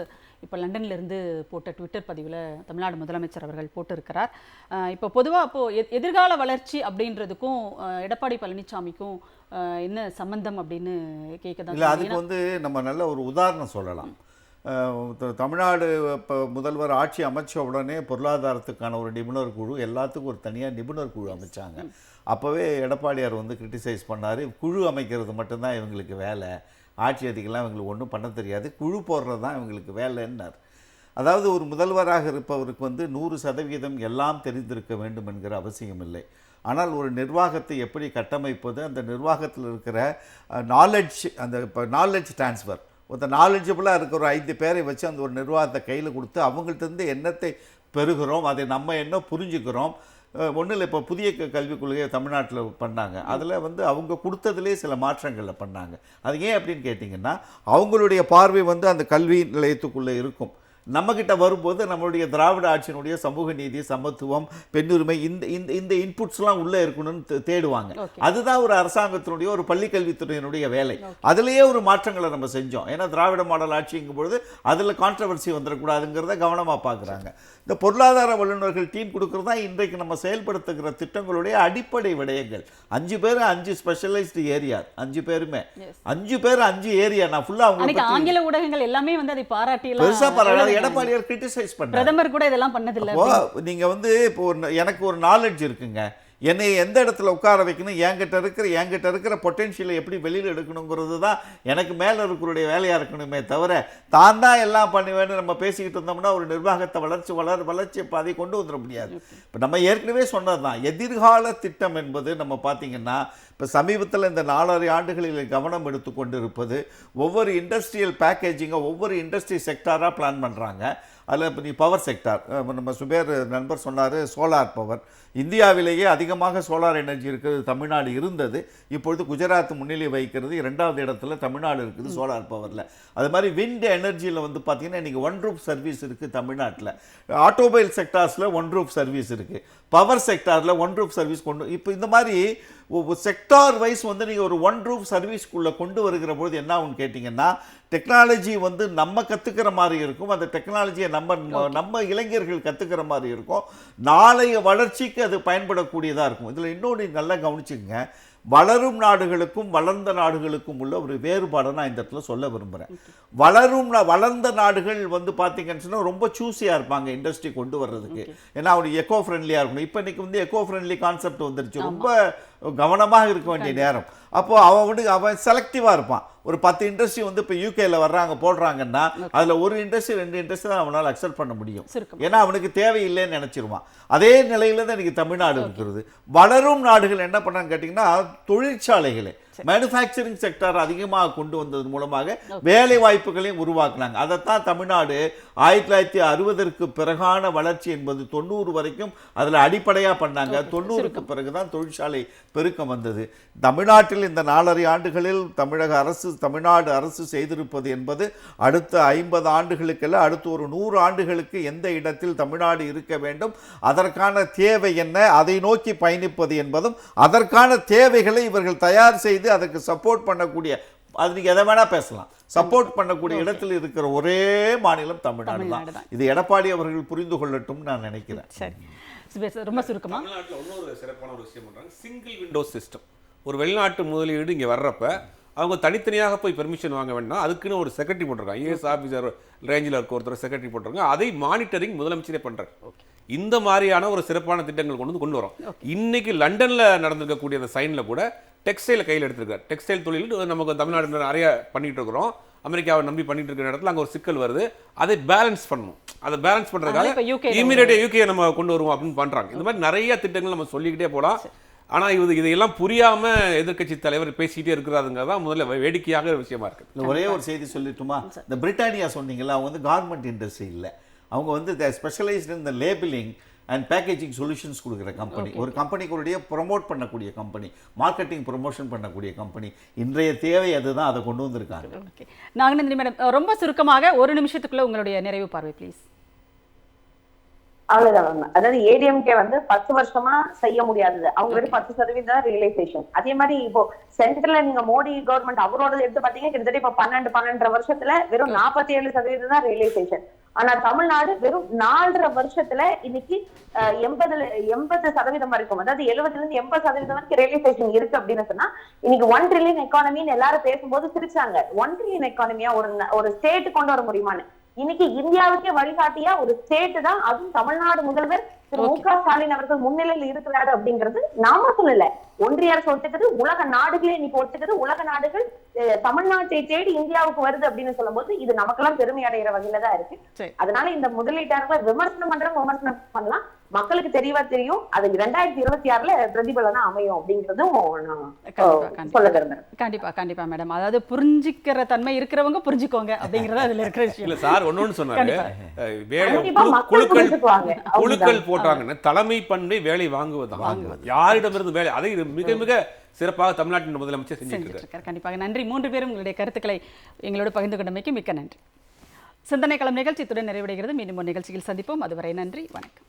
இப்போ லண்டன்லேருந்து போட்ட ட்விட்டர் பதிவில் தமிழ்நாடு முதலமைச்சர் அவர்கள் போட்டிருக்கிறார். இப்போ பொதுவாக எதிர்கால வளர்ச்சி அப்படின்றதுக்கும் எடப்பாடி பழனிசாமிக்கும் என்ன சம்பந்தம் அப்படின்னு கேட்கதான். இல்லை, அதுக்கு நம்ம நல்ல ஒரு உதாரணம் சொல்லலாம். தமிழ்நாடு இப்போ முதல்வர் ஆட்சி அமைச்ச உடனே பொருளாதாரத்துக்கான ஒரு நிபுணர் குழு, எல்லாத்துக்கும் ஒரு தனியாக நிபுணர் குழு அமைச்சாங்க. அப்போவே எடப்பாடியார் கிரிட்டிசைஸ் பண்ணார், குழு அமைக்கிறது மட்டும்தான் இவங்களுக்கு வேலை, ஆட்சி அதிகம்லாம் இவங்களுக்கு ஒன்றும் பண்ண தெரியாது, குழு போடுறது தான் இவங்களுக்கு வேலைன்னார். அதாவது ஒரு முதல்வராக இருப்பவருக்கு 100% எல்லாம் தெரிந்திருக்க வேண்டும் என்கிற அவசியம் இல்லை. ஆனால் ஒரு நிர்வாகத்தை எப்படி கட்டமைப்பது, அந்த நிர்வாகத்தில் இருக்கிற நாலெட்ஜ், அந்த இப்போ நாலெட்ஜ் டிரான்ஸ்ஃபர், ஒரு நாலெட்ஜபிளாக இருக்கிற ஒரு 5 பேரை வச்சு அந்த ஒரு நிர்வாகத்தை கையில் கொடுத்து அவங்கள்ட்ட என்னத்தை பெறுகிறோம், அதை நம்ம என்ன புரிஞ்சுக்கிறோம். ஒன்றும் இல்லை, இப்போ புதிய கல்விக் கொள்கையை தமிழ்நாட்டில் பண்ணாங்க. அதில் அவங்க கொடுத்ததுலேயே சில மாற்றங்களை பண்ணாங்க. அது ஏன் அப்படின்னு கேட்டிங்கன்னா, அவங்களுடைய பார்வை அந்த கல்வி நிலையத்துக்குள்ளே இருக்கும். நம்மக்கிட்ட வரும்போது நம்மளுடைய திராவிட ஆட்சியினுடைய சமூக நீதி, சமத்துவம், பெண்ணுரிமை, இந்த இன்புட்ஸ்லாம் உள்ளே இருக்கணும்னு தேடுவாங்க. அதுதான் ஒரு அரசாங்கத்தினுடைய, ஒரு பள்ளிக்கல்வித்துறையினுடைய வேலை. அதுலேயே ஒரு மாற்றங்களை நம்ம செஞ்சோம். ஏன்னா திராவிட மாடல் ஆட்சிங்கும் பொழுது அதில் கான்ட்ரவர்சி வந்துடக்கூடாதுங்கிறத கவனமாக பார்க்குறாங்க. இந்த பொருளாதார வல்லுநர்கள் டீம் கொடுக்குறது தான் இன்றைக்கு நம்ம செயல்படுத்துகிற திட்டங்களுடைய அடிப்படை விடயங்கள். 5 பேர் 5 ஸ்பெஷலைஸ்டு ஏரியா, 5 பேருமே 5 பேர் 5 ஏரியா. நான் ஃபுல்லாக அவங்க ஆங்கில ஊடகங்கள் எல்லாமே அதை பாராட்டி பெருசாக பாராட்டி எடப்பாடியார் கிரிட்டிசைஸ் பண்ணார். பிரதமர் கூட இதெல்லாம் பண்ணதில்லை. நீங்க இப்போ எனக்கு ஒரு நாலேஜ் இருக்குங்க, என்னை எந்த இடத்துல உட்கார வைக்கணும், என்கிட்ட இருக்கிற பொட்டென்ஷியலை எப்படி வெளியில் எடுக்கணுங்கிறது தான் எனக்கு மேலே இருக்கிறடைய வேலையாக இருக்கணுமே தவிர தான் தான் எல்லாம் பண்ணுவேன்னு நம்ம பேசிக்கிட்டு இருந்தோம்னா ஒரு நிர்வாகத்தை வளர்ச்சி பாதை கொண்டு வந்துட முடியாது. இப்போ நம்ம ஏற்கனவே சொன்னது தான் எதிர்கால திட்டம் என்பது. நம்ம பார்த்தீங்கன்னா இப்போ சமீபத்தில் இந்த 4.5 ஆண்டுகளில் கவனம் எடுத்துக்கொண்டு இருப்பது ஒவ்வொரு இண்டஸ்ட்ரியல் பேக்கேஜிங்கை ஒவ்வொரு இண்டஸ்ட்ரி செக்டாராக பிளான் பண்ணுறாங்க. அதில் இப்போ நீ பவர் செக்டார், நம்ம சுபேர் நண்பர் சொன்னார் சோலார் பவர், இந்தியாவிலேயே அதிகமாக சோலார் எனர்ஜி இருக்கிறது தமிழ்நாடு இருந்தது. இப்பொழுது குஜராத் முன்னிலை வகிக்கிறது, 2வது இடத்துல தமிழ்நாடு இருக்குது சோலார் பவரில். அது மாதிரி விண்ட் எனர்ஜியில் வந்து பார்த்தீங்கன்னா இன்றைக்கி ஒன் ரூப் சர்வீஸ் இருக்குது தமிழ்நாட்டில். ஆட்டோமொபைல் செக்டார்ஸில் ஒன் ரூப் சர்வீஸ் இருக்குது, பவர் செக்டாரில் ஒன் ரூப் சர்வீஸ் இப்போ இந்த மாதிரி செக்டார் வைஸ் வந்து நீங்கள் ஒரு ஒன் ரூப் சர்வீஸ்க்குள்ளே கொண்டு வருகிற பொழுது என்ன ஆகும்னு கேட்டிங்கன்னா, டெக்னாலஜி வந்து நம்ம கற்றுக்கிற மாதிரி இருக்கும், அந்த டெக்னாலஜியை நம்ம இளைஞர்கள் கற்றுக்கிற மாதிரி இருக்கும், நாளைய வளர்ச்சிக்கு அது பயன்படக்கூடியதாக இருக்கும். இதில் இன்னொன்று நல்லா கவனிச்சுங்க, வளரும் நாடுகளுக்கும் வளர்ந்த நாடுகளுக்கும் உள்ள ஒரு வேறுபாடை நான் இந்த இடத்துல சொல்ல விரும்புகிறேன். வளர்ந்த நாடுகள் வந்து பார்த்தீங்கன்னு சொன்னால் ரொம்ப சூஸியாக இருப்பாங்க இண்டஸ்ட்ரி கொண்டு வர்றதுக்கு, ஏன்னா அவனுக்கு எக்கோ ஃப்ரெண்ட்லியாக இருக்கணும். இப்போ இன்றைக்கி வந்து எக்கோ ஃப்ரெண்ட்லி கான்செப்ட் வந்துருச்சு, ரொம்ப கவனமாக இருக்க வேண்டிய நேரம். அப்போது அவன் செலக்டிவாக இருப்பான். ஒரு 10 இண்டஸ்ட்ரி வந்து இப்போ யூகேல வர்றாங்க போடுறாங்கன்னா அதில் ஒரு இண்டஸ்ட்ரி 2 இண்டஸ்ட்ரி தான் அவனால் அக்செப்ட் பண்ண முடியும், ஏன்னா அவனுக்கு தேவையில்லைன்னு நினச்சிருவான். அதே நிலையில் தான் இன்றைக்கி தமிழ்நாடு இருக்கிறது. வளரும் நாடுகள் என்ன பண்ணான்னு கேட்டிங்கன்னா, தொழிற்சாலைகளை மேனுஃபேக்சரிங் செக்டார் அதிகமாக கொண்டு வந்தது மூலமாக வேலை வாய்ப்புகளையும் உருவாக்குனாங்க. அதைத்தான் தமிழ்நாடு 1960ற்கு பிறகான வளர்ச்சி என்பது 90 வரைக்கும் அதில் அடிப்படையாக பண்ணாங்க. 90க்கு பிறகு தான் தொழிற்சாலை பெருக்கம் வந்தது. தமிழ்நாட்டில் இந்த 4.5 ஆண்டுகளில் தமிழ்நாடு அரசு செய்திருப்பது என்பது அடுத்த 50 ஆண்டுகளுக்கெல்லாம் அடுத்த ஒரு 100 ஆண்டுகளுக்கு எந்த இடத்தில் தமிழ்நாடு இருக்க வேண்டும், அதற்கான தேவை என்ன, அதை நோக்கி பயணிப்பது என்பதும், அதற்கான தேவைகளை இவர்கள் தயார் செய்து அதற்கு சப்போர்ட் பண்ணக்கூடிய, அது நீங்க எதை வேணா பேசலாம், சப்போர்ட் பண்ணக்கூடிய இடத்தில் இருக்கிற ஒரே மாநிலம் தமிழ்நாடு தான். இது எடப்பாடி அவர்கள் புரிந்து கொள்ளட்டும் நான் நினைக்கிறேன். சரி, ரொம்ப சுருக்கமா தமிழ்நாட்டில் இன்னொரு சிறப்பான ஒரு விஷயம் பண்றாங்க, சிங்கிள் விண்டோ சிஸ்டம். ஒரு வெளிநாட்டு முதலீடு இங்கே வர்றப்ப அவங்க தனித்தனியாக போய் பெர்மிஷன் வாங்க வேண்டாம், அதுக்குன்னு ஒரு செக்ரட்டரி போட்டிருக்காங்க, ஐஏஎஸ் ஆஃபீஸர் ரேஞ்சில் இருக்க ஒருத்தர் செக்ரட்டரி போட்டிருக்காங்க, அதை மானிட்டரிங் முதலமைச்சரே பண்றாரு. இந்த மாதிரியான ஒரு சிறப்பான திட்டங்கள் கொண்டு வரோம். இன்னைக்கு லண்டன்ல நடந்திருக்கக்கூடிய அந்த சைன்ல கூட டெக்ஸ்டைலை கையில் எடுத்திருக்காரு. டெக்ஸ்டைல் தொழில் நமக்கு தமிழ்நாடு நிறைய பண்ணிட்டு இருக்கிறோம், அமெரிக்காவை நம்பி பண்ணிட்டு இருக்கிற இடத்துல அங்கே ஒரு சிக்கல் வருது, அதை பேலன்ஸ் பண்ணணும். அதை பேலன்ஸ் பண்றதுக்காக இமீடியட்டா யூகே நம்ம கொண்டு வருவோம் அப்படின்னு பண்றாங்க. இந்த மாதிரி நிறைய திட்டங்கள் நம்ம சொல்லிக்கிட்டே போலாம். ஆனா இதையெல்லாம் புரியாம எதிர்க்கட்சி தலைவர் பேசிக்கிட்டே இருக்கிறாருங்கிறதா முதல்ல வேடிக்கையாக விஷயமா இருக்கு. ஒரே ஒரு செய்தி சொல்லிட்டுமா, இந்த பிரிட்டானியா சொன்னீங்கல்ல, அவங்க வந்து கவர்மெண்ட் இண்டஸ்ட்ரி இல்லை, அவங்க வந்து ஸ்பெஷலைஸ்டு இந்த லேபிளிங் அண்ட் பேக்கேஜிங் சொல்யூஷன்ஸ் கொடுக்குற கம்பெனி, ஒரு கம்பெனிக்குடைய ப்ரொமோட் பண்ணக்கூடிய கம்பெனி, மார்க்கெட்டிங் ப்ரொமோஷன் பண்ணக்கூடிய கம்பெனி. இன்றைய தேவை அதுதான், அதை கொண்டு வந்திருக்காங்க. நாகநந்தினி மேடம், ரொம்ப சுருக்கமாக 1 நிமிஷத்துக்குள்ள உங்களுடைய நிறைவு பார்வை ப்ளீஸ். அவ்வளவுதான். அதாவது ஏடிஎம்கே வந்து 10 வருஷமா செய்ய முடியாதது, அவங்க வெறும் 10% ரியலைசேஷன். அதே மாதிரி இப்போ சென்ட்ரல்ல நீங்க மோடி கவர்மெண்ட் அவரோட எடுத்து பாத்தீங்கன்னா கிட்டத்தட்ட இப்ப 12-12.5 வருஷத்துல வெறும் 47% தான் ரியலைசேஷன். ஆனா தமிழ்நாடு வெறும் 4.5 வருஷத்துல இன்னைக்கு 80% வரைக்கும், அதாவது 70% 80% வரைக்கும் ரியலைசேஷன் இருக்கு அப்படின்னு சொன்னா, இன்னைக்கு 1 ட்ரில்லியன் எக்கானமின்னு எல்லாரும் பேசும்போது சிரிச்சாங்க. 1 ட்ரில்லியன் எக்கானமியா ஒரு ஸ்டேட் கொண்டு வர முடியுமான்னு. இன்னைக்கு இந்தியாவுக்கே வழிகாட்டியா ஒரு ஸ்டேட் தான், அதுவும் தமிழ்நாடு முதல்வர் திரு மு.க. ஸ்டாலின் அவர்கள் முன்னிலையில் இருக்கிறாரு அப்படிங்கிறது நாம சொல்லல, ஒன்றிய அரசு ஒத்துக்குது, உலக நாடுகளே இன்னைக்கு ஒத்துக்குது. உலக நாடுகள் தமிழ்நாட்டை தேடி இந்தியாவுக்கு வருது அப்படின்னு சொல்லும் போது இது நமக்கெல்லாம் பெருமை அடைகிற வகையில தான் இருக்கு. அதனால இந்த முதலீட்டாளர்களை விமர்சனம் பண்ணலாம், மக்களுக்கு தெளிவா தெரியும், அது 2026ல பிரதிபலனா அமையும் அப்படிங்கிறதும் சொல்ல விரும்புறேன். கண்டிப்பா மேடம், அதாவது புரிஞ்சிக்கிற தன்மை இருக்கிறவங்க புரிஞ்சுக்கோங்க அப்படிங்கறது அதுல இருக்கிற விஷயம். இல்ல சார், ஒன்னொன்னு சொன்னாரு, குழுக்கள் போட்டாங்கன்னா தலைமை பண்பை வேலை வாங்குவதுதான், யாரிடமிருந்து வேலை, அதை மிக மிக சிறப்பாக தமிழ்நாட்டின் முதலமைச்சர் செஞ்சிருக்காரு. கண்டிப்பாக நன்றி. 3 பேரும் உங்களுடைய கருத்துக்களை எங்களோடு பகிர்ந்து கொண்டமைக்கு மிக்க நன்றி. சிந்தனை களம் நிகழ்ச்சி இத்துடன் நிறைவடைகிறது. மீண்டும் ஒரு நிகழ்ச்சியில் சந்திப்போம். அதுவரை நன்றி, வணக்கம்.